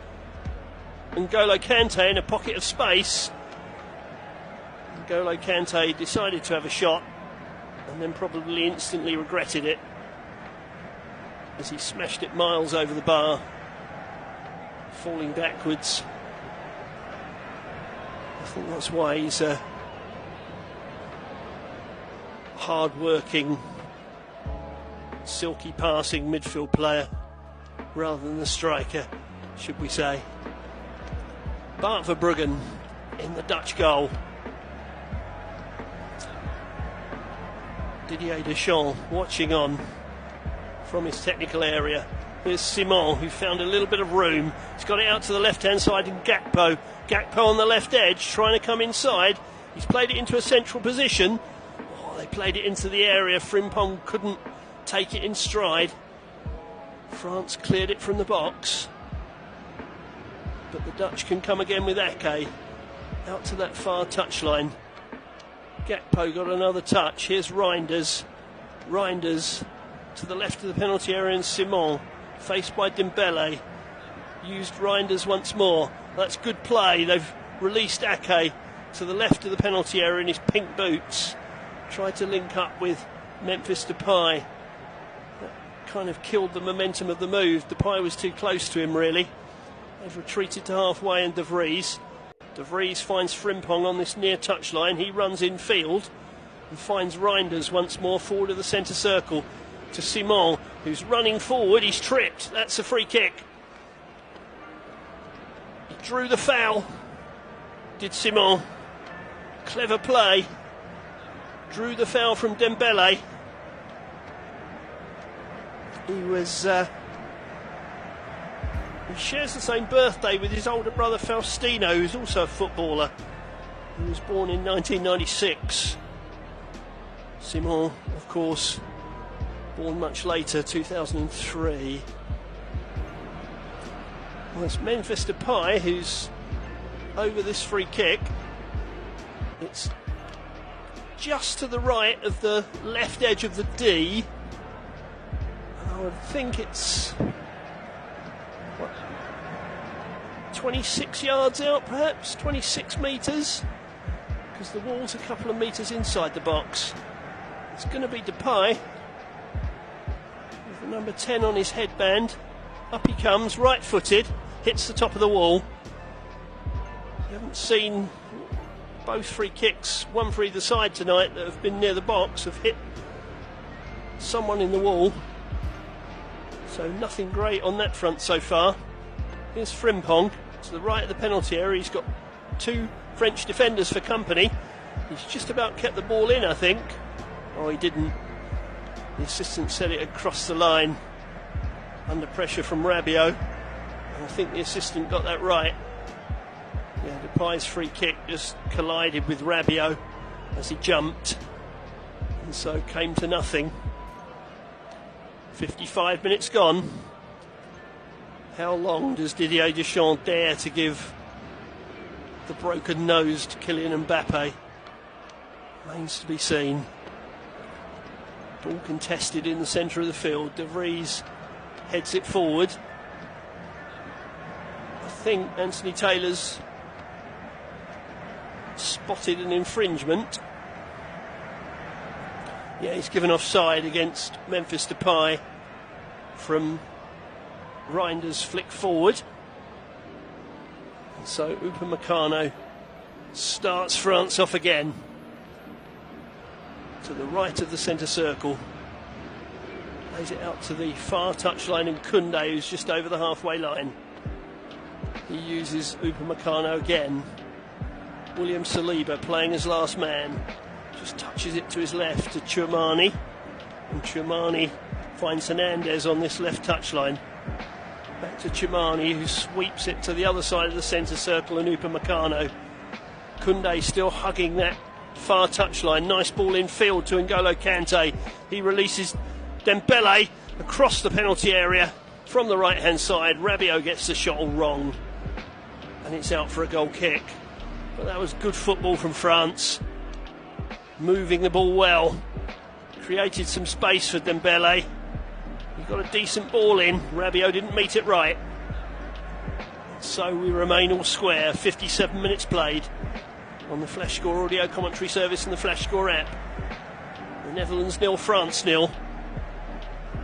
N'Golo Kante in a pocket of space. N'Golo Kante decided to have a shot and then probably instantly regretted it as he smashed it miles over the bar, falling backwards. I think that's why he's a hard-working, silky passing midfield player rather than the striker, should we say. Bart Verbruggen in the Dutch goal. Didier Deschamps watching on from his technical area. Here's Simon, who found a little bit of room. He's got it out to the left-hand side, and Gakpo on the left edge, trying to come inside. He's played it into a central position. They played it into the area. Frimpong couldn't take it in stride. France cleared it from the box, but the Dutch can come again with Ake out to that far touchline. Gakpo got another touch. Here's Reinders to the left of the penalty area, and Simon faced by Dembele used Reinders once more. That's good play. They've released Ake to the left of the penalty area in his pink boots. Tried to link up with Memphis Depay. That kind of killed the momentum of the move. Depay was too close to him, really. They've retreated to halfway, and De Vries finds Frimpong on this near touchline. He runs in field and finds Reinders once more forward of the centre circle to Simon, who's running forward. He's tripped. That's a free kick. He drew the foul, did Simon. Clever play. Drew the foul from Dembele. He shares the same birthday with his older brother Faustino, who's also a footballer. He was born in 1996. Simon, of course, born much later, 2003. Well, it's Memphis Depay who's over this free kick. It's just to the right of the left edge of the D. I would think it's 26 yards out, perhaps 26 metres, because the wall's a couple of metres inside the box. It's going to be Depay with the number 10 on his headband. Up he comes, right-footed, hits the top of the wall. You haven't seen both free kicks, one for either side tonight, that have been near the box, have hit someone in the wall. So nothing great on that front so far. Here's Frimpong to the right of the penalty area. He's got two French defenders for company. He's just about kept the ball in, I think. Oh, he didn't. The assistant said it had crossed the line under pressure from Rabiot. And I think the assistant got that right. Yeah, Depay's free kick just collided with Rabiot as he jumped, and so came to nothing. 55 minutes gone. How long does Didier Deschamps dare to give the broken-nosed Kylian Mbappe? Remains to be seen. Ball contested in the centre of the field. De Vries heads it forward. I think Anthony Taylor's spotted an infringement. Yeah, he's given offside against Memphis Depay from Reinders' flick forward. And so Upamecano starts France off again. To the right of the centre circle. Plays it out to the far touchline, and Koundé, who's just over the halfway line. He uses Upamecano again. William Saliba playing as last man. Just touches it to his left to Tchouameni. And Tchouameni finds Hernandez on this left touchline. Back to Tchouameni, who sweeps it to the other side of the centre circle, and Upamecano. Koundé still hugging that far touchline. Nice ball in field to N'Golo Kante. He releases Dembele across the penalty area from the right hand side. Rabiot gets the shot all wrong, and it's out for a goal kick. But that was good football from France, moving the ball well, created some space for Dembele. He got a decent ball in. Rabiot didn't meet it right, so we remain all square. 57 minutes played on the Flash Score audio commentary service and the Flash Score app. The Netherlands 0, France 0.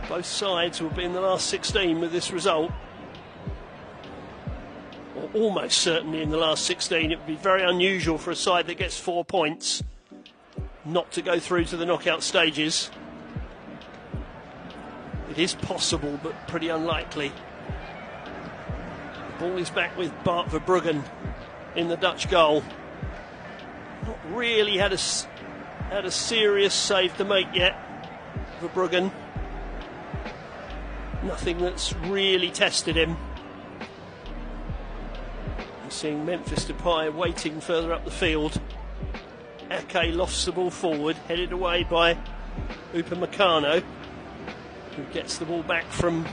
Both sides will be in the last 16 with this result, or almost certainly in the last 16. It would be very unusual for a side that gets 4 points not to go through to the knockout stages. It is possible, but pretty unlikely. The ball is back with Bart Verbruggen in the Dutch goal. Not really had a serious save to make yet, Verbruggen. Nothing that's really tested him. I'm seeing Memphis Depay waiting further up the field. Ake lofts the ball forward, headed away by Upamecano, who gets the ball back from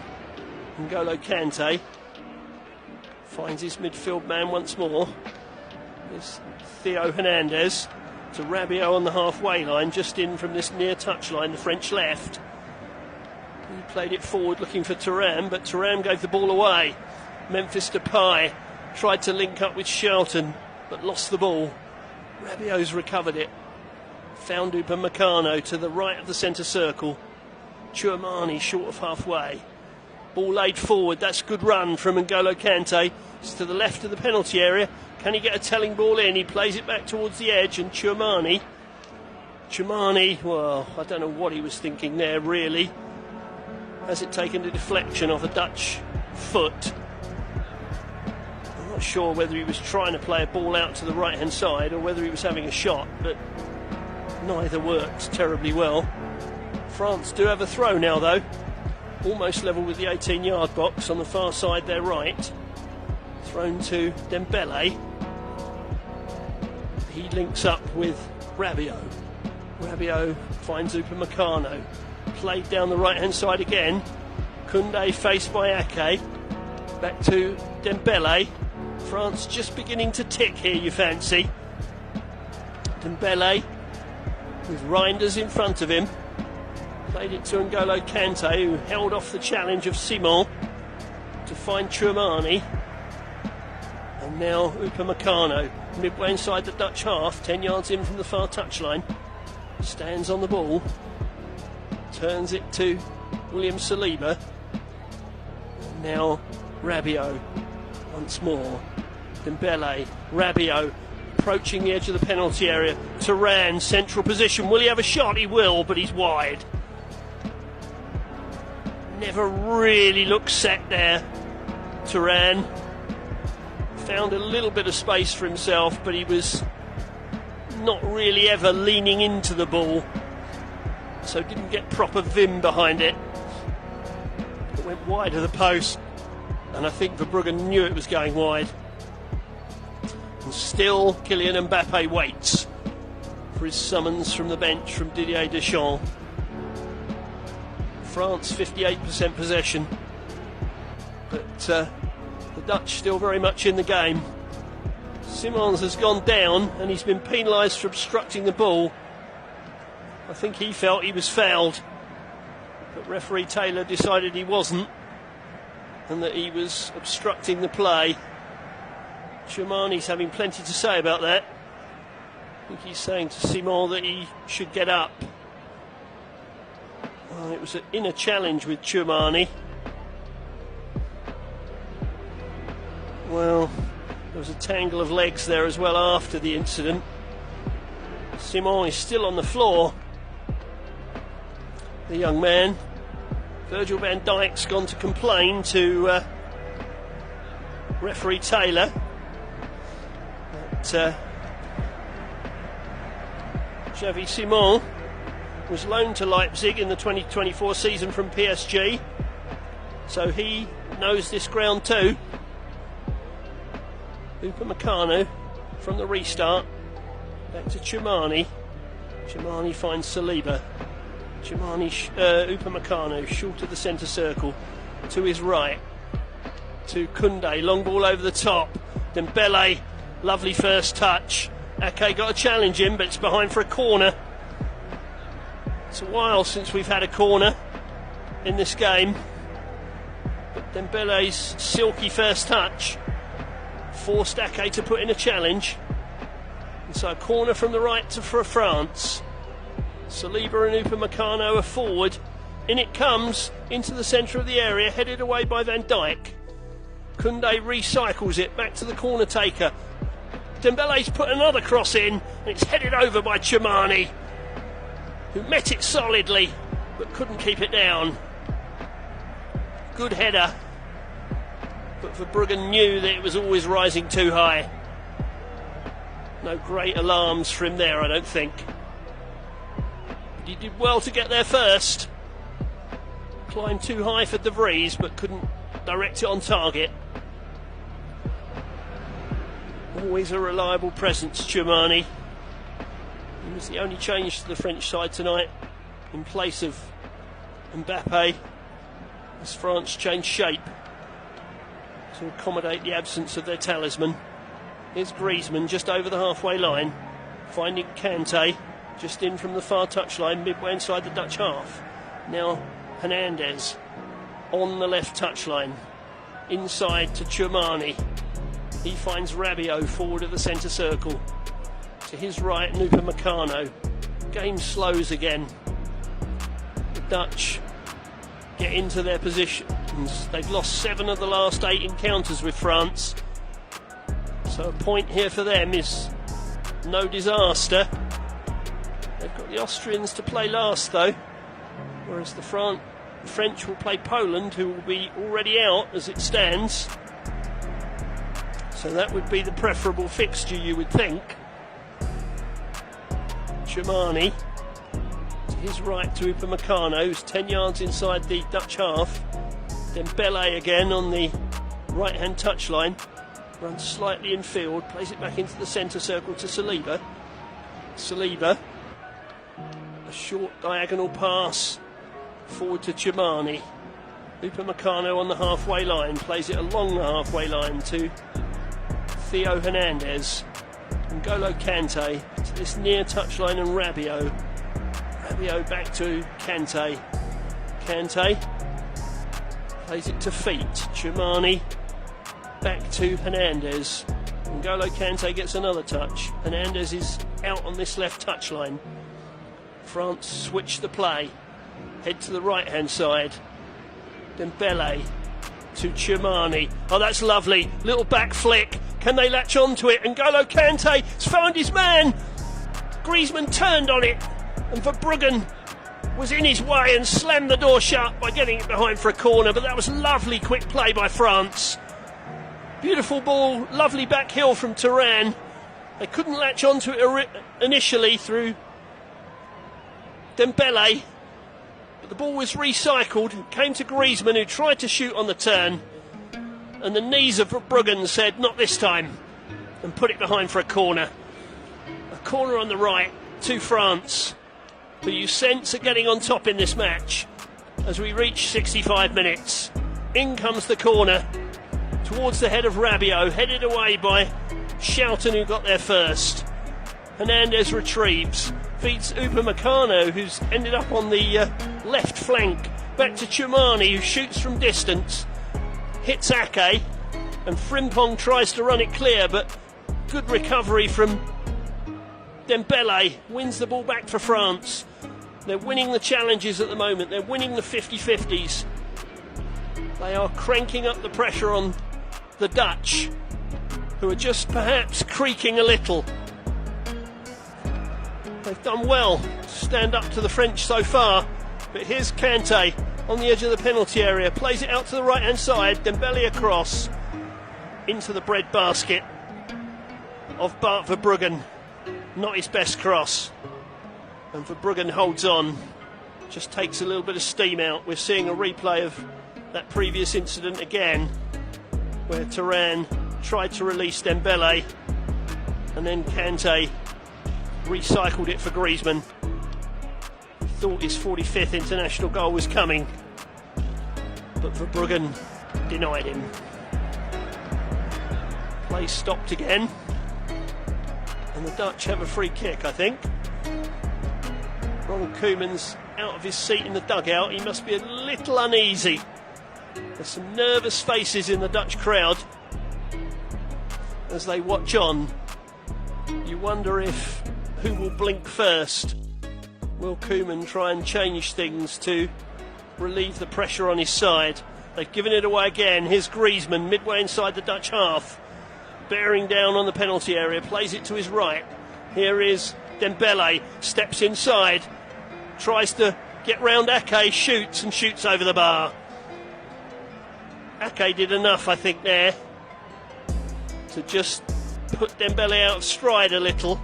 N'Golo Kante. Finds his midfield man once more. There's Theo Hernandez to Rabiot on the halfway line, just in from this near touchline, the French left. He played it forward looking for Thuram, but Thuram gave the ball away. Memphis Depay tried to link up with Shelton, but lost the ball. Rabiot's recovered it. Found Upamecano to the right of the centre circle. Tchouameni short of halfway. Ball laid forward. That's a good run from N'Golo Kante. It's to the left of the penalty area. Can he get a telling ball in? He plays it back towards the edge, and Tchouameni, well, I don't know what he was thinking there, really. Has it taken a deflection off a Dutch foot? I'm not sure whether he was trying to play a ball out to the right-hand side or whether he was having a shot, but neither worked terribly well. France do have a throw now, though. Almost level with the 18-yard box on the far side, their right. Thrown to Dembele. He links up with Rabiot. Rabiot finds Upamecano. Played down the right-hand side again. Koundé faced by Ake. Back to Dembele. France just beginning to tick here, you fancy. Dembele with Reinders in front of him. Played it to N'Golo Kante, who held off the challenge of Simon to find Tchouameni. Now Upamecano, midway inside the Dutch half, 10 yards in from the far touchline. Stands on the ball. Turns it to William Saliba. Now Rabiot once more. Dembele, Rabiot approaching the edge of the penalty area. Turan, central position. Will he have a shot? He will, but he's wide. Never really looked set there. Turan found a little bit of space for himself, but he was not really ever leaning into the ball, so didn't get proper vim behind it. It went wide of the post, and I think Verbruggen knew it was going wide. And still Kylian Mbappe waits for his summons from the bench from Didier Deschamps. France 58% possession, but the Dutch still very much in the game. Simons has gone down and he's been penalised for obstructing the ball. I think he felt he was fouled, but referee Taylor decided he wasn't and that he was obstructing the play. Tchouamani's having plenty to say about that. I think he's saying to Simon that he should get up. Well, it was an inner challenge with Tchouamani. Well, there was a tangle of legs there as well after the incident. Simon is still on the floor. The young man, Virgil van Dijk's gone to complain to referee Taylor. But Xavi Simon was loaned to Leipzig in the 2024 season from PSG, so he knows this ground too. Upamecano from the restart, back to Tchouamani. Tchouamani finds Saliba. Upamecano short of the centre circle, to his right, to Koundé, long ball over the top. Dembele, lovely first touch. Ake got a challenge in, but it's behind for a corner. It's a while since we've had a corner in this game, but Dembele's silky first touch forced Ake to put in a challenge, and so a corner from the right for France. Saliba and Upamecano are forward. In it comes, into the centre of the area, headed away by Van Dijk. Koundé recycles it back to the corner taker. Dembele's put another cross in, and it's headed over by Tchouamani, who met it solidly but couldn't keep it down. Good header, but Verbruggen knew that it was always rising too high. No great alarms for him there, I don't think. But he did well to get there first. Climbed too high for De Vries, but couldn't direct it on target. Always a reliable presence, Tchouamani. He was the only change to the French side tonight, in place of Mbappe, as France changed shape to accommodate the absence of their talisman. Here's Griezmann just over the halfway line, finding Kanté just in from the far touchline, midway inside the Dutch half. Now Hernandez on the left touchline, inside to Tchouamani. He finds Rabiot forward of the centre circle. To his right, Upamecano. Game slows again. The Dutch get into their positions. They've lost 7 of the last 8 encounters with France, so a point here for them is no disaster. They've got the Austrians to play last though, whereas the French will play Poland, who will be already out as it stands. So that would be the preferable fixture, you would think. Tchouamani to his right to Upamecano, who's 10 yards inside the Dutch half. Dembele again on the right hand touchline, runs slightly in field, plays it back into the centre circle to Saliba. Saliba, a short diagonal pass forward to Tchouamani. Upamecano on the halfway line, plays it along the halfway line to Theo Hernandez. N'Golo Kanté to this near touchline and Rabiot. Rabiot back to Kanté. Kanté plays it to feet. Tchouamani back to Hernandez. N'Golo Kante gets another touch. Hernandez is out on this left touchline. France switch the play. Head to the right-hand side. Dembele to Tchouameni. Oh, that's lovely. Little back flick. Can they latch onto it? N'Golo Kante has found his man. Griezmann turned on it, and Verbruggen was in his way and slammed the door shut by getting it behind for a corner. But that was lovely quick play by France. Beautiful ball, lovely back heel from Thuram. They couldn't latch onto it initially through Dembele, but the ball was recycled. It came to Griezmann, who tried to shoot on the turn, and the knees of Verbruggen said, not this time, and put it behind for a corner. A corner on the right to France, who you sense are getting on top in this match as we reach 65 minutes. In comes the corner towards the head of Rabiot, headed away by Schouten, who got there first. Hernandez retrieves, feeds Upamecano, who's ended up on the left flank, back to Tchouameni, who shoots from distance, hits Ake, and Frimpong tries to run it clear, but good recovery from Dembele, wins the ball back for France. They're winning the challenges at the moment, they're winning the 50-50s. They are cranking up the pressure on the Dutch, who are just perhaps creaking a little. They've done well to stand up to the French so far, but here's Kante on the edge of the penalty area, plays it out to the right hand side, Dembele across into the bread basket of Bart Verbruggen. Not his best cross, and Verbruggen holds on, just takes a little bit of steam out. We're seeing a replay of that previous incident again, where Thuram tried to release Dembele, and then Kante recycled it for Griezmann. He thought his 45th international goal was coming, but Verbruggen denied him. Play stopped again, and the Dutch have a free kick, I think. Ronald Koeman's out of his seat in the dugout. He must be a little uneasy. There's some nervous faces in the Dutch crowd as they watch on. You wonder if who will blink first. Will Koeman try and change things to relieve the pressure on his side? They've given it away again. Here's Griezmann midway inside the Dutch half, bearing down on the penalty area, plays it to his right. Here is Dembele, steps inside, tries to get round Ake, shoots and shoots over the bar. Ake did enough, I think, there to just put Dembele out of stride a little.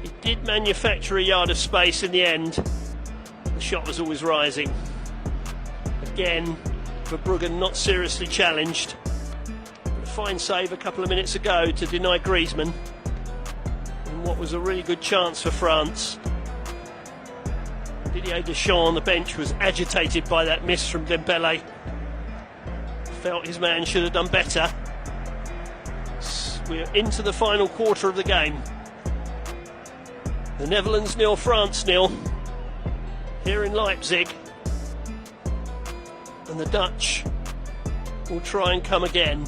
He did manufacture a yard of space in the end. The shot was always rising. Again, Verbruggen not seriously challenged. A fine save a couple of minutes ago to deny Griezmann in what was a really good chance for France. Didier Deschamps on the bench was agitated by that miss from Dembele. Felt his man should have done better. We're into the final quarter of the game. The Netherlands 0, France 0 here in Leipzig, and the Dutch will try and come again.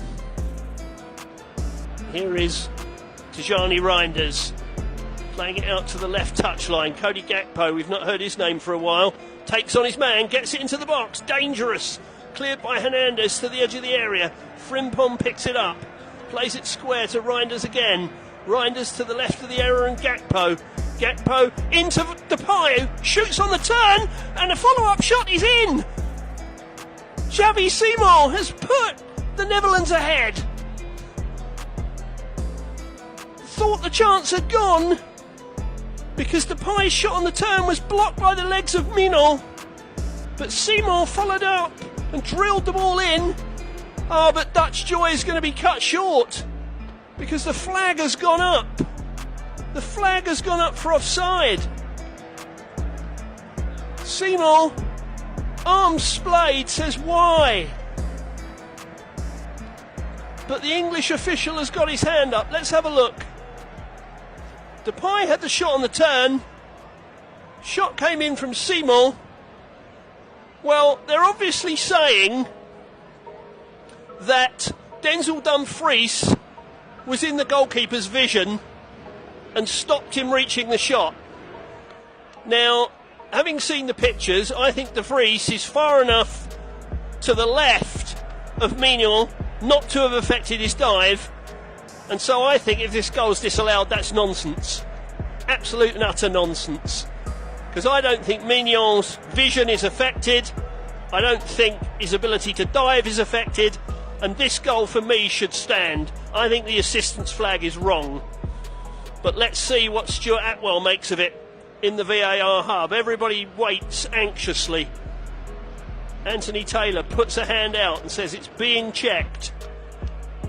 Here is Tijani Reinders playing it out to the left touchline. Cody Gakpo, we've not heard his name for a while, takes on his man, gets it into the box, dangerous, cleared by Hernandez to the edge of the area. Frimpong picks it up, plays it square to Reinders again. Reinders to the left of the area and Gakpo into Depay, who shoots on the turn, and a follow-up shot is in. Xavi Simon has put the Netherlands ahead. Thought the chance had gone because Depay's shot on the turn was blocked by the legs of Minot, but Simon followed up and drilled the ball in. But Dutch joy is going to be cut short because the flag has gone up. The flag has gone up for offside. Simon, arms splayed, says why? But the English official has got his hand up. Let's have a look. Depay had the shot on the turn. Shot came in from Simon. Well, they're obviously saying that Denzel Dumfries was in the goalkeeper's vision and stopped him reaching the shot. Now, having seen the pictures, I think De Vries is far enough to the left of Mignon not to have affected his dive, and so I think if this goal is disallowed, that's nonsense. Absolute and utter nonsense. Because I don't think Mignon's vision is affected, I don't think his ability to dive is affected, and this goal for me should stand. I think the assistance flag is wrong. But let's see what Stuart Atwell makes of it in the VAR hub. Everybody waits anxiously. Anthony Taylor puts a hand out and says it's being checked.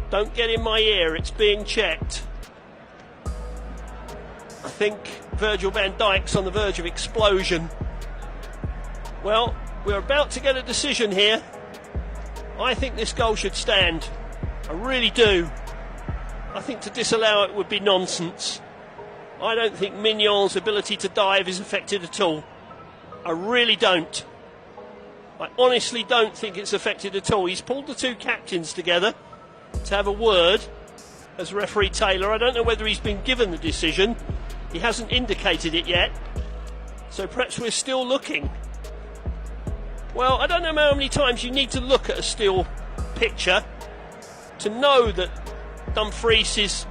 Don't get in my ear, it's being checked. I think Virgil van Dijk's on the verge of explosion. Well, we're about to get a decision here. I think this goal should stand. I really do. I think to disallow it would be nonsense. I don't think Mignon's ability to dive is affected at all. I really don't. I honestly don't think it's affected at all. He's pulled the two captains together to have a word as referee Taylor. I don't know whether he's been given the decision. He hasn't indicated it yet. So perhaps we're still looking. Well, I don't know how many times you need to look at a still picture to know that Dumfries is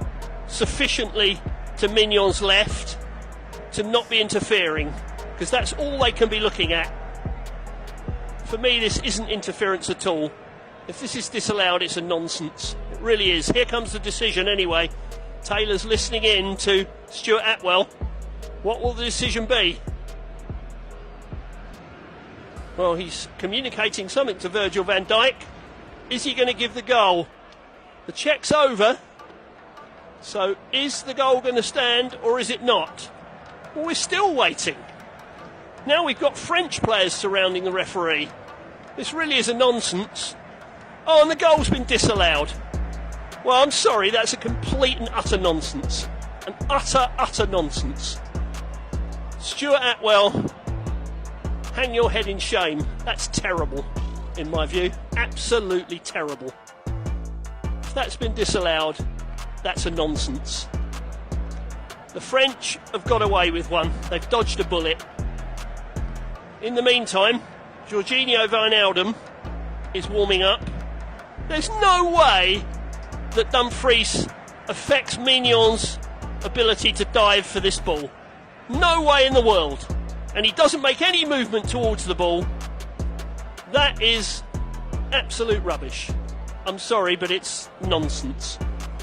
sufficiently to Mignon's left to not be interfering, because that's all they can be looking at. For me, this isn't interference at all. If this is disallowed, it's a nonsense. It really is. Here comes the decision anyway. Taylor's listening in to Stuart Atwell. What will the decision be? Well, he's communicating something to Virgil van Dijk. Is he going to give the goal? The check's over. So is the goal going to stand or is it not? Well, we're still waiting. Now we've got French players surrounding the referee. This really is a nonsense. Oh, and the goal's been disallowed. Well, I'm sorry, that's a complete and utter nonsense. An utter nonsense. Stuart Atwell, hang your head in shame. That's terrible, in my view. Absolutely terrible. If that's been disallowed, that's a nonsense. The French have got away with one. They've dodged a bullet. In the meantime, Jorginho Wijnaldum is warming up. There's no way that Dumfries affects Mignon's ability to dive for this ball. No way in the world. And he doesn't make any movement towards the ball. That is absolute rubbish. I'm sorry, but it's nonsense.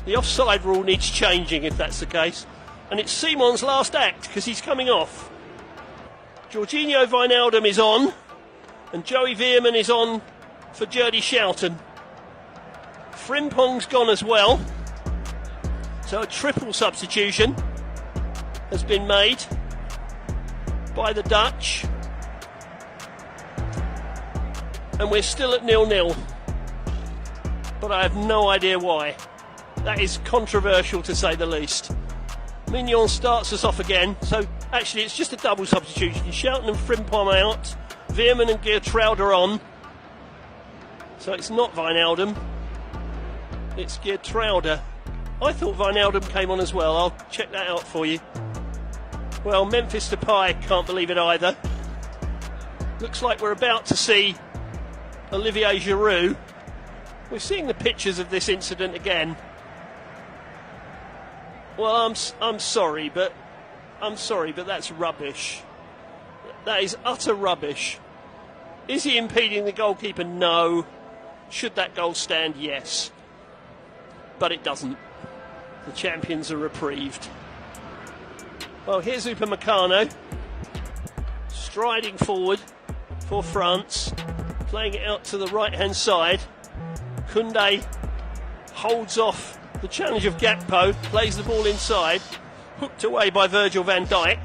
The offside rule needs changing if that's the case. And it's Simon's last act because he's coming off. Jorginho Wijnaldum is on. And Joey Veerman is on for Jurdy Schouten. Frimpong's gone as well. So a triple substitution has been made by the Dutch. And we're still at 0-0. But I have no idea why. That is controversial to say the least. Mignon starts us off again. So actually it's just a double substitution. Schouten and Frimpong out. Veerman and Geertruida are on. So it's not Wijnaldum. It's Geertruida. I thought Wijnaldum came on as well. I'll check that out for you. Well, Memphis Depay can't believe it either. Looks like we're about to see Olivier Giroud. We're seeing the pictures of this incident again. Well, I'm sorry, but that's rubbish. That is utter rubbish. Is he impeding the goalkeeper? No. Should that goal stand? Yes. But it doesn't. The champions are reprieved. Well, here's Upamecano striding forward for France, playing it out to the right-hand side. Koundé holds off the challenge of Gakpo, plays the ball inside, hooked away by Virgil van Dijk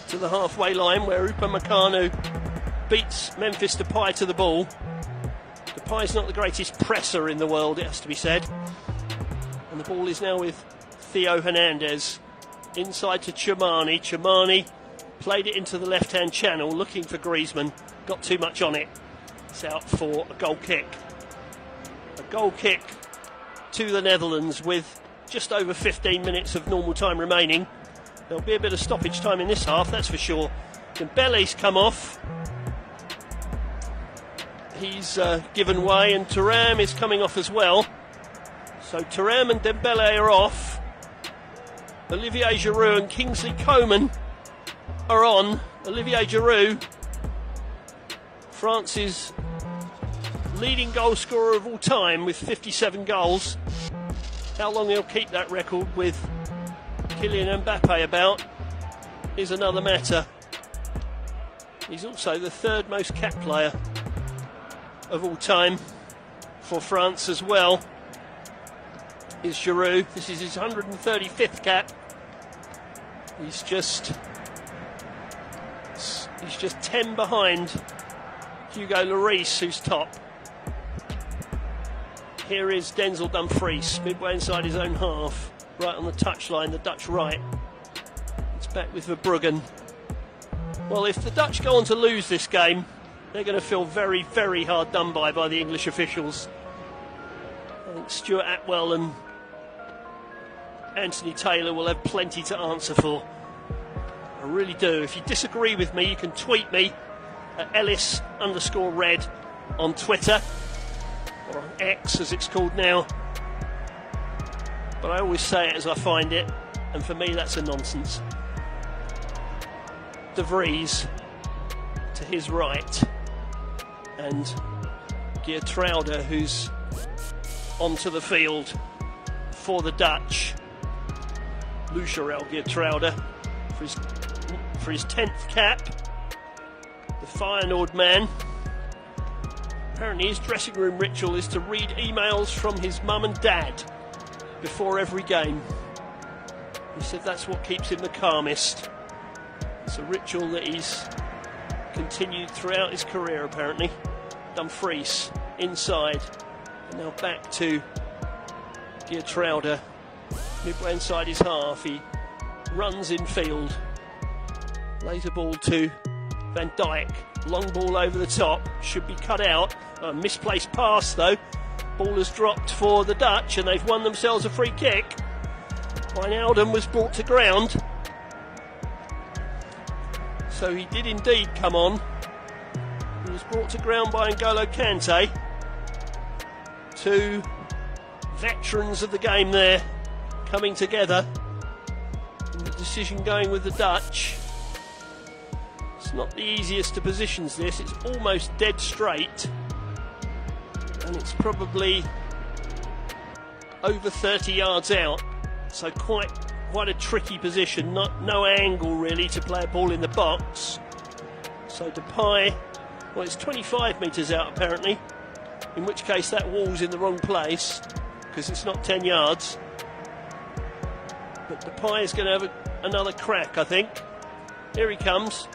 to the halfway line where Upamecano beats Memphis Depay to the ball. Depay's not the greatest presser in the world, it has to be said. And the ball is now with Theo Hernandez. Inside to Chumani. Chumani played it into the left-hand channel, looking for Griezmann. Got too much on it. It's out for a goal kick. A goal kick to the Netherlands with just over 15 minutes of normal time remaining. There'll be a bit of stoppage time in this half, that's for sure. Dembele's come off. He's given way, and Thuram is coming off as well. So Thuram and Dembele are off. Olivier Giroud and Kingsley Coman are on. Olivier Giroud, France's leading goal scorer of all time with 57 goals. How long he'll keep that record with Kylian Mbappe about is another matter. He's also the third most capped player of all time for France as well, is Giroud. This is his 135th cap. He's just 10 behind Hugo Lloris, who's top. Here is Denzel Dumfries, midway inside his own half, right on the touchline, the Dutch right. It's back with Verbruggen. Well, if the Dutch go on to lose this game, they're going to feel very, very hard done by the English officials. I think Stuart Atwell and Anthony Taylor will have plenty to answer for. I really do. If you disagree with me, you can tweet me at Ellis_Red on Twitter, or on X as it's called now. But I always say it as I find it, and for me that's a nonsense. De Vries to his right, and Geertruida, who's onto the field for the Dutch. Lucharel Geertruida for his 10th cap. The Feyenoord man. Apparently his dressing room ritual is to read emails from his mum and dad before every game. He said that's what keeps him the calmest. It's a ritual that he's continued throughout his career, apparently. Dumfries inside, and now back to Geertruida, midway inside his half. He runs in field, lays a ball to Van Dijk, long ball over the top, should be cut out. A misplaced pass though. Ball has dropped for the Dutch, and they've won themselves a free kick. Wijnaldum was brought to ground. So he did indeed come on. He was brought to ground by N'Golo Kante. Two veterans of the game there coming together. And the decision going with the Dutch. It's not the easiest of positions, this. It's almost dead straight. And it's probably over 30 yards out. So quite a tricky position. No angle really to play a ball in the box. So Depay, well, it's 25 metres out apparently, in which case that wall's in the wrong place because it's not 10 yards. But Depay is going to have another crack, I think. Here he comes.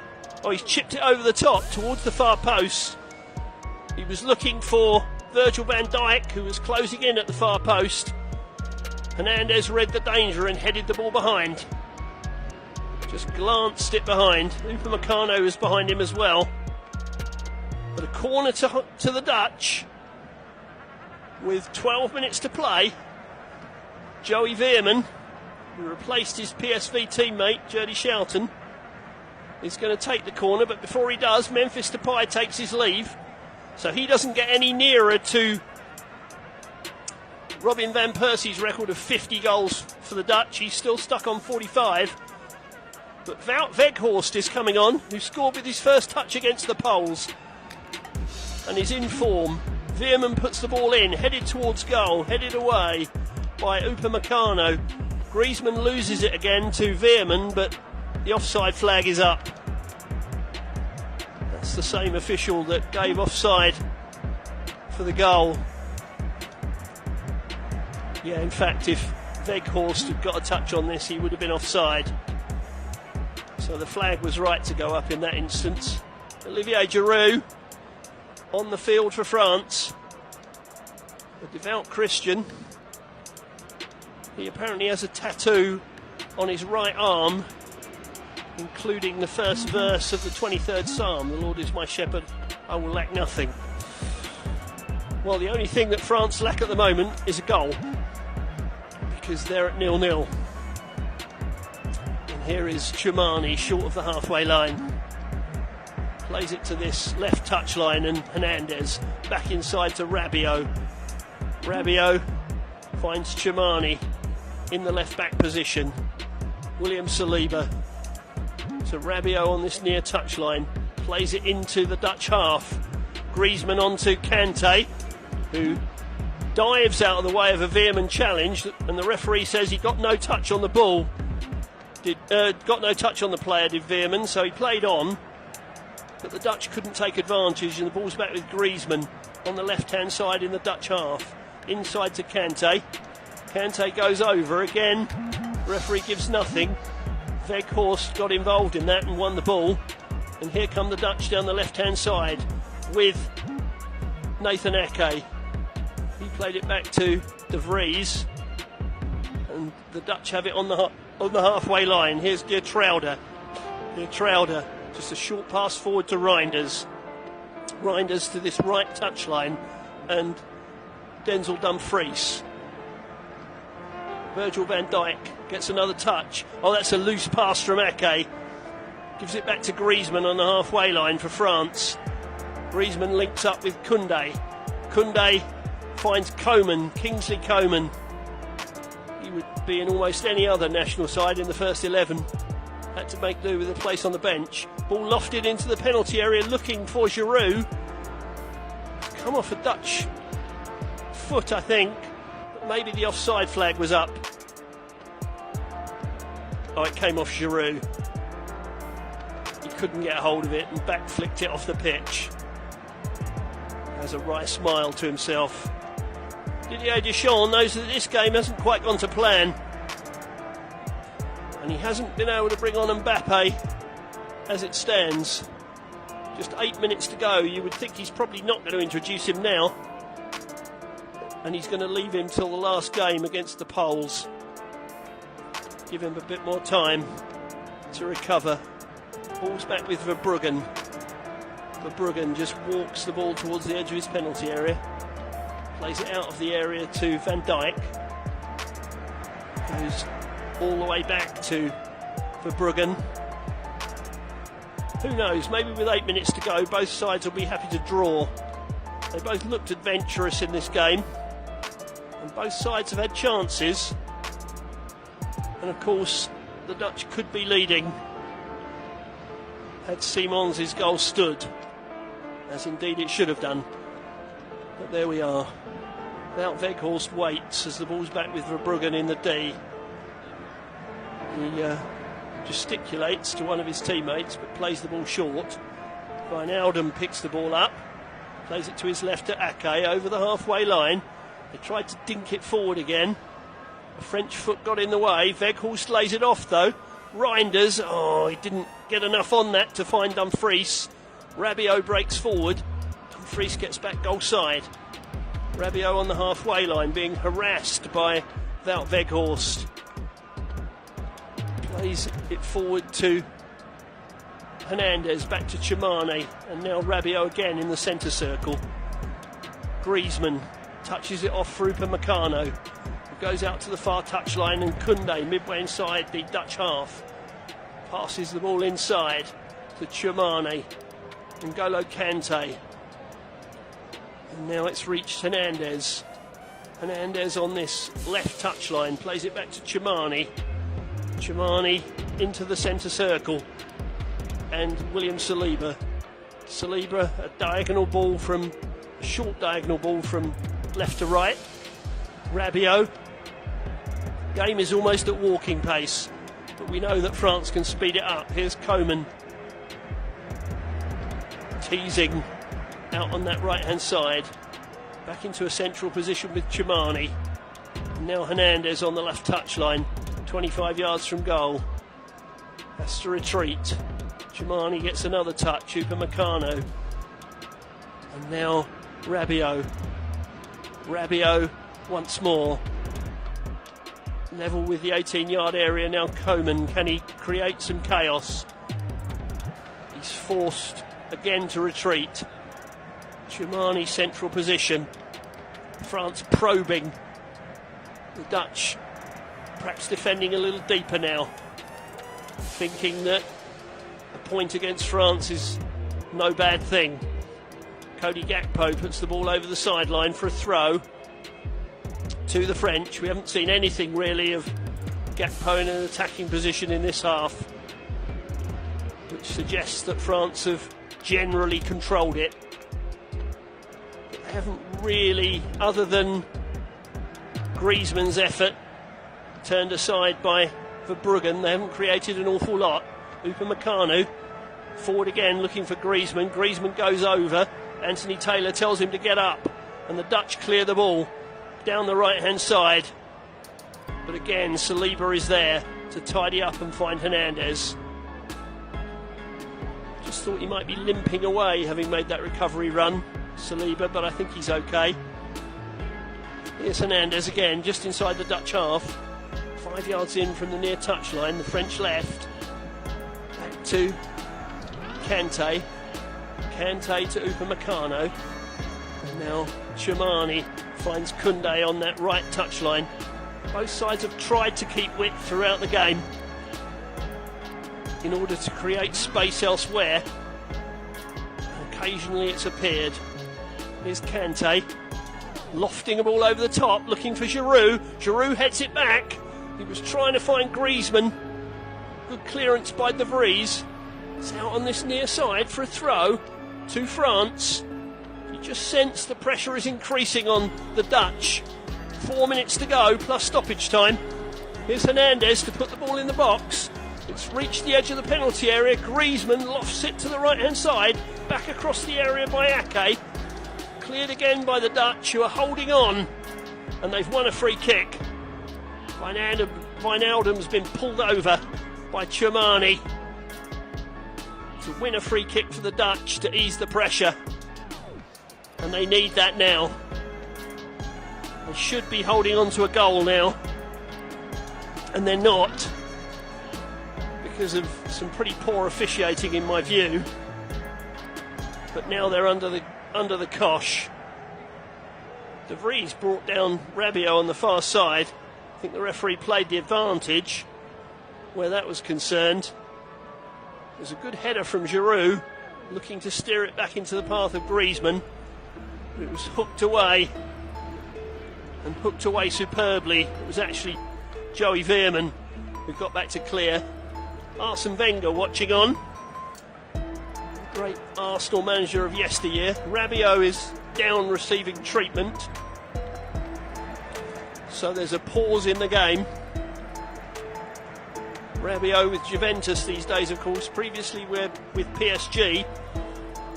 Oh, he's chipped it over the top towards the far post. He was looking for Virgil van Dijk, who was closing in at the far post. Hernandez read the danger and headed the ball behind. Just glanced it behind. Upamecano is behind him as well. But a corner to the Dutch with 12 minutes to play. Joey Veerman, who replaced his PSV teammate Jurdy Schouten, is going to take the corner, but before he does, Memphis Depay takes his leave. So he doesn't get any nearer to Robin van Persie's record of 50 goals for the Dutch. He's still stuck on 45. But Wout Weghorst is coming on, who scored with his first touch against the Poles and is in form. Veerman puts the ball in, headed towards goal, headed away by Upamecano. Griezmann loses it again to Veerman, but the offside flag is up. That's the same official that gave offside for the goal. Yeah, in fact, if Weghorst had got a touch on this, he would have been offside. So the flag was right to go up in that instance. Olivier Giroud on the field for France. A devout Christian. He apparently has a tattoo on his right arm, including the first verse of the 23rd Psalm, "The Lord is my shepherd, I will lack nothing." Well, the only thing that France lack at the moment is a goal. because they're at 0-0. And here is Chumani, short of the halfway line. Plays it to this left touch line, and Hernandez back inside to Rabiot. Rabiot finds Chumani in the left back position. William Saliba to Rabiot on this near touch line. Plays it into the Dutch half. Griezmann onto Kante, who dives out of the way of a Veerman challenge, and the referee says he got no touch on the ball. Got no touch on the player, did Veerman, so he played on. But the Dutch couldn't take advantage, and the ball's back with Griezmann on the left-hand side in the Dutch half. Inside to Kante. Kante goes over again. Referee gives nothing. Weghorst got involved in that and won the ball. And here come the Dutch down the left-hand side with Nathan Ake. He played it back to De Vries. And the Dutch have it on the halfway line. Here's Geertruida. Geertruida. Just a short pass forward to Reinders. Reinders to this right touchline, and Denzel Dumfries. Virgil van Dijk gets another touch. Oh, that's a loose pass from Ake. Gives it back to Griezmann on the halfway line for France. Griezmann links up with Koundé. Koundé finds Coman, Kingsley Coman. He would be in almost any other national side in the first 11. Had to make do with a place on the bench. Ball lofted into the penalty area looking for Giroud. Come off a Dutch foot, I think. But maybe the offside flag was up. Oh, it came off Giroud. He couldn't get a hold of it and back flicked it off the pitch. Has a wry smile to himself. Didier Deschamps knows that this game hasn't quite gone to plan. And he hasn't been able to bring on Mbappe as it stands. Just 8 minutes to go. You would think he's probably not going to introduce him now. And he's going to leave him till the last game against the Poles. Give him a bit more time to recover. Ball's back with Verbruggen. Verbruggen just walks the ball towards the edge of his penalty area. Plays it out of the area to Van Dijk. Goes all the way back to Verbruggen. Who knows, maybe with 8 minutes to go both sides will be happy to draw. They both looked adventurous in this game, and both sides have had chances, and of course the Dutch could be leading had Simons' goal stood, as indeed it should have done. But there we are. Wout Weghorst waits as the ball's back with Verbruggen in the D. He gesticulates to one of his teammates but plays the ball short. Wijnaldum picks the ball up, plays it to his left to Ake over the halfway line. They tried to dink it forward again. A French foot got in the way. Weghorst lays it off though. Reinders, he didn't get enough on that to find Dumfries. Rabiot breaks forward. Dumfries gets back goal side. Rabiot on the halfway line being harassed by Wout Weghorst. Plays it forward to Hernandez, back to Chumani, and now Rabiot again in the centre circle. Griezmann touches it off for Upamecano, who goes out to the far touchline, and Koundé midway inside the Dutch half passes the ball inside to Chumani and N'Golo Kante. And now it's reached Hernandez. Hernandez on this left touchline plays it back to Chumani. Chumani into the centre circle, and William Saliba. Saliba, a short diagonal ball from left to right. Rabiot. Game is almost at walking pace, but we know that France can speed it up. Here's Coman teasing out on that right hand side, back into a central position with Chumani. Now Hernandez on the left touchline, 25 yards from goal, has to retreat. Chumani gets another touch, Upamecano, and now Rabiot once more, level with the 18-yard area. Now Coman, can he create some chaos? He's forced again to retreat. Chumani central position. France probing. The Dutch perhaps defending a little deeper now, thinking that a point against France is no bad thing. Cody Gakpo puts the ball over the sideline for a throw to the French. We haven't seen anything really of Gakpo in an attacking position in this half, which suggests that France have generally controlled it. But they haven't really, other than Griezmann's effort turned aside by Verbruggen, they haven't created an awful lot. Upamecano forward again looking for Griezmann. Griezmann goes over. Anthony Taylor tells him to get up, and the Dutch clear the ball down the right hand side. But again, Saliba is there to tidy up and find Hernandez. Just thought he might be limping away having made that recovery run, Saliba, but I think he's okay. Here's Hernandez again, just inside the Dutch half. 5 yards in from the near touchline, the French left. Back to Kante. Kante to Upamecano. And now Tchouameni finds Koundé on that right touchline. Both sides have tried to keep width throughout the game in order to create space elsewhere. Occasionally it's appeared. Here's Kante lofting a ball over the top, looking for Giroud. Giroud heads it back. He was trying to find Griezmann. Good clearance by De Vries. It's out on this near side for a throw to France. You just sense the pressure is increasing on the Dutch. 4 minutes to go, plus stoppage time. Here's Hernandez to put the ball in the box. It's reached the edge of the penalty area. Griezmann lofts it to the right-hand side. Back across the area by Ake. Cleared again by the Dutch, who are holding on. And they've won a free kick. Wijnaldum's been pulled over by Tchouameni to win a free kick for the Dutch to ease the pressure. And they need that now. They should be holding on to a goal now, and they're not, because of some pretty poor officiating in my view. But now they're under the cosh. De Vries brought down Rabiot on the far side. I think the referee played the advantage where that was concerned. There's a good header from Giroud, looking to steer it back into the path of Griezmann. But it was hooked away. And hooked away superbly. It was actually Joey Veerman who got back to clear. Arsene Wenger watching on. Great Arsenal manager of yesteryear. Rabiot is down receiving treatment. So there's a pause in the game. Rabiot with Juventus these days, of course. Previously with PSG,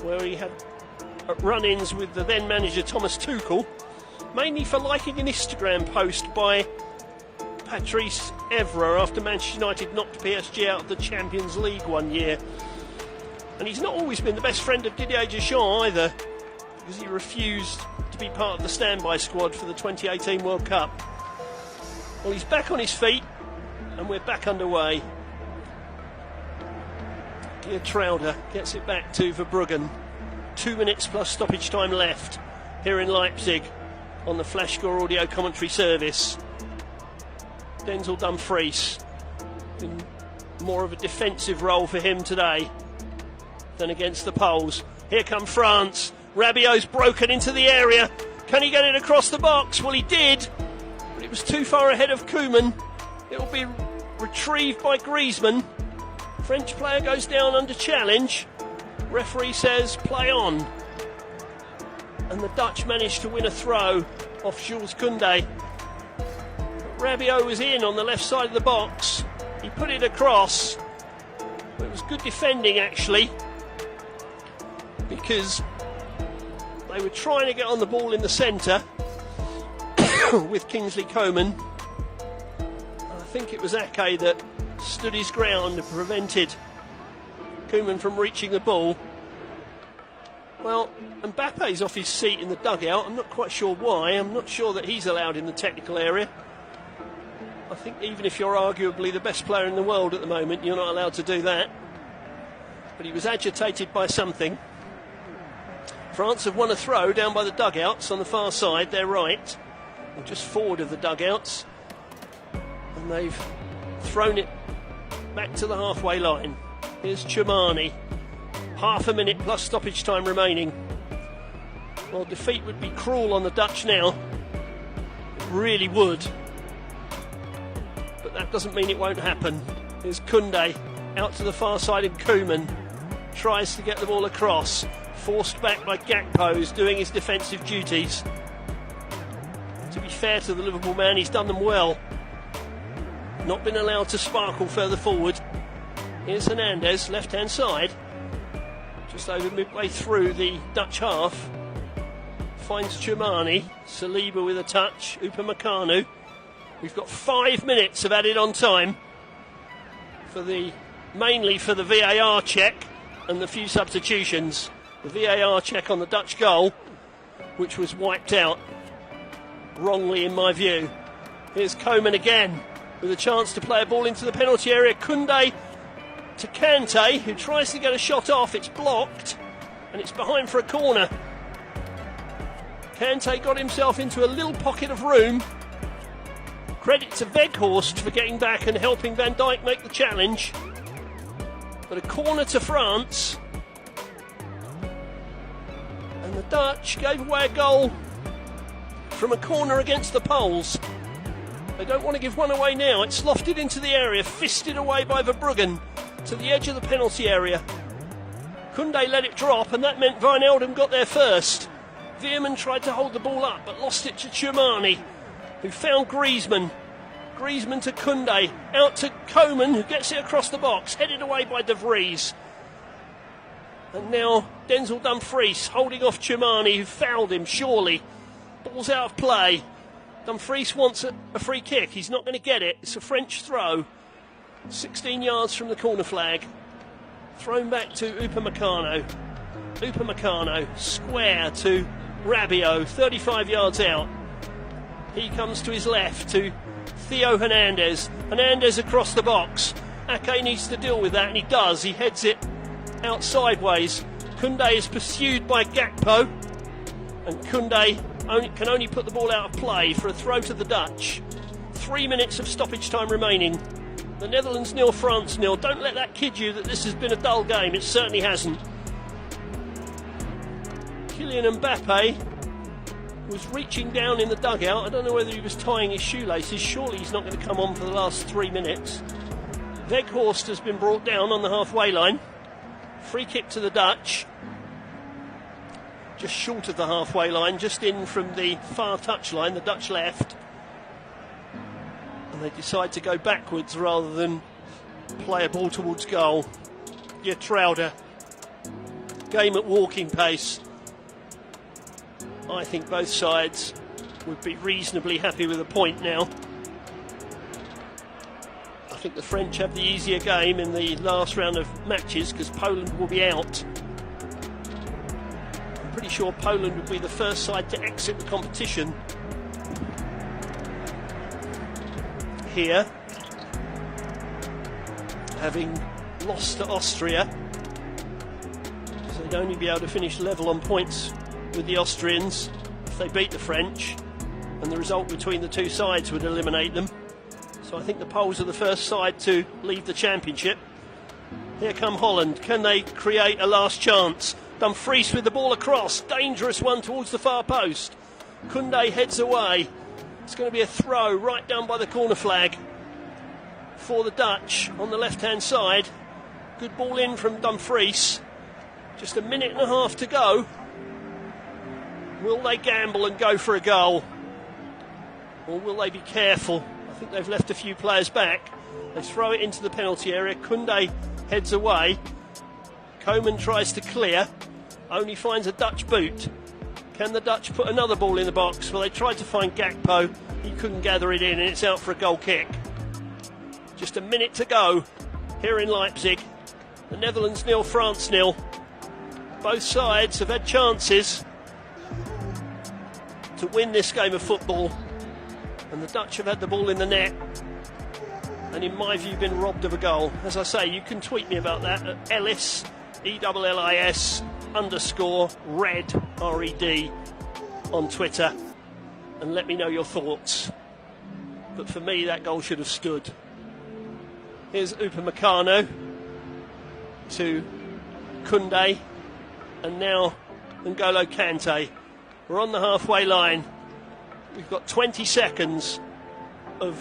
where he had run-ins with the then manager Thomas Tuchel, mainly for liking an Instagram post by Patrice Evra after Manchester United knocked PSG out of the Champions League one year. And he's not always been the best friend of Didier Deschamps either, because he refused to be part of the standby squad for the 2018 World Cup. Well, he's back on his feet, and we're back underway. Geertruida gets it back to Verbruggen. 2 minutes plus stoppage time left here in Leipzig on the Flashscore audio commentary service. Denzel Dumfries, in more of a defensive role for him today than against the Poles. Here come France. Rabiot's broken into the area. Can he get it across the box? Well, he did, but it was too far ahead of Koeman. It will be retrieved by Griezmann. French player goes down under challenge. Referee says play on. And the Dutch managed to win a throw off Jules Koundé. Rabiot was in on the left side of the box. He put it across. But it was good defending actually, because they were trying to get on the ball in the centre with Kingsley Coman. I think it was Ake that stood his ground and prevented Koeman from reaching the ball. Well, Mbappe's off his seat in the dugout. I'm not quite sure why. I'm not sure that he's allowed in the technical area. I think even if you're arguably the best player in the world at the moment, you're not allowed to do that. But he was agitated by something. France have won a throw down by the dugouts on the far side, their right, or just forward of the dugouts. And And they've thrown it back to the halfway line. Here's Chumani. Half a minute plus stoppage time remaining. Well, defeat would be cruel on the Dutch now. It really would. But that doesn't mean it won't happen. Here's Koundé out to the far side, and Koeman tries to get the ball across. Forced back by Gakpo, who's doing his defensive duties. To be fair to the Liverpool man, he's done them well. Not been allowed to sparkle further forward. Here's Hernandez, left-hand side. Just over midway through the Dutch half. Finds Chumani. Saliba with a touch. Upamecano. We've got 5 minutes of added on time. Mainly for the VAR check and the few substitutions. The VAR check on the Dutch goal, which was wiped out wrongly in my view. Here's Koeman again with a chance to play a ball into the penalty area. Koundé to Kante, who tries to get a shot off. It's blocked and it's behind for a corner. Kante got himself into a little pocket of room. Credit to Weghorst for getting back and helping Van Dijk make the challenge. But a corner to France. And the Dutch gave away a goal from a corner against the Poles. They don't want to give one away now. It's lofted into the area, fisted away by Verbruggen to the edge of the penalty area. Koundé let it drop, and that meant Wijnaldum got there first. Veerman tried to hold the ball up, but lost it to Chumani, who found Griezmann. Griezmann to Koundé, out to Koeman, who gets it across the box, headed away by De Vries. And now Denzel Dumfries holding off Chumani, who fouled him, surely. Ball's out of play. Dumfries wants a free kick. He's not going to get it. It's a French throw. 16 yards from the corner flag. Thrown back to Upamecano. Upamecano, square to Rabiot, 35 yards out. He comes to his left to Theo Hernandez. Hernandez across the box. Ake needs to deal with that, and he does. He heads it out sideways. Koundé is pursued by Gakpo, and Koundé can only put the ball out of play for a throw to the Dutch. 3 minutes of stoppage time remaining. The Netherlands 0, France 0. Don't let that kid you that this has been a dull game. It certainly hasn't. Kylian Mbappe was reaching down in the dugout. I don't know whether he was tying his shoelaces. Surely he's not going to come on for the last 3 minutes. Weghorst has been brought down on the halfway line. Free kick to the Dutch. Just short of the halfway line, just in from the far touch line, the Dutch left. And they decide to go backwards rather than play a ball towards goal. Geertruida. Game at walking pace. I think both sides would be reasonably happy with a point now. I think the French have the easier game in the last round of matches because Poland will be out. I'm pretty sure Poland would be the first side to exit the competition. Here, having lost to Austria, so they'd only be able to finish level on points with the Austrians if they beat the French, and the result between the two sides would eliminate them. So I think the Poles are the first side to leave the championship. Here come Holland. Can they create a last chance? Dumfries with the ball across. Dangerous one towards the far post. Koundé heads away. It's going to be a throw right down by the corner flag for the Dutch on the left-hand side. Good ball in from Dumfries. Just a minute and a half to go. Will they gamble and go for a goal? Or will they be careful? I think they've left a few players back. They throw it into the penalty area. Koundé heads away. Koeman tries to clear. Only finds a Dutch boot. Can the Dutch put another ball in the box? Well, they tried to find Gakpo. He couldn't gather it in, and it's out for a goal kick. Just a minute to go here in Leipzig. The Netherlands 0, France 0. Both sides have had chances to win this game of football, and the Dutch have had the ball in the net and in my view been robbed of a goal. As I say, you can tweet me about that at Ellis, ELLIS _red, RED on Twitter, and let me know your thoughts. but for me that goal should have stood. Here's Upamecano to Koundé, and now N'Golo Kante. We're on the halfway line. We've got 20 seconds of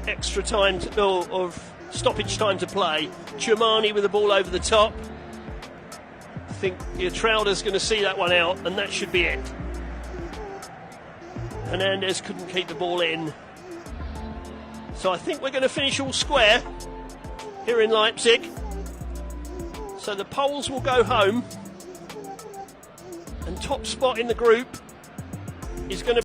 extra time of stoppage time to play. Tchouameni with the ball over the top. I think Trauder's going to see that one out, and that should be it. Hernandez couldn't keep the ball in. So I think we're going to finish all square here in Leipzig. So the Poles will go home, and top spot in the group is going to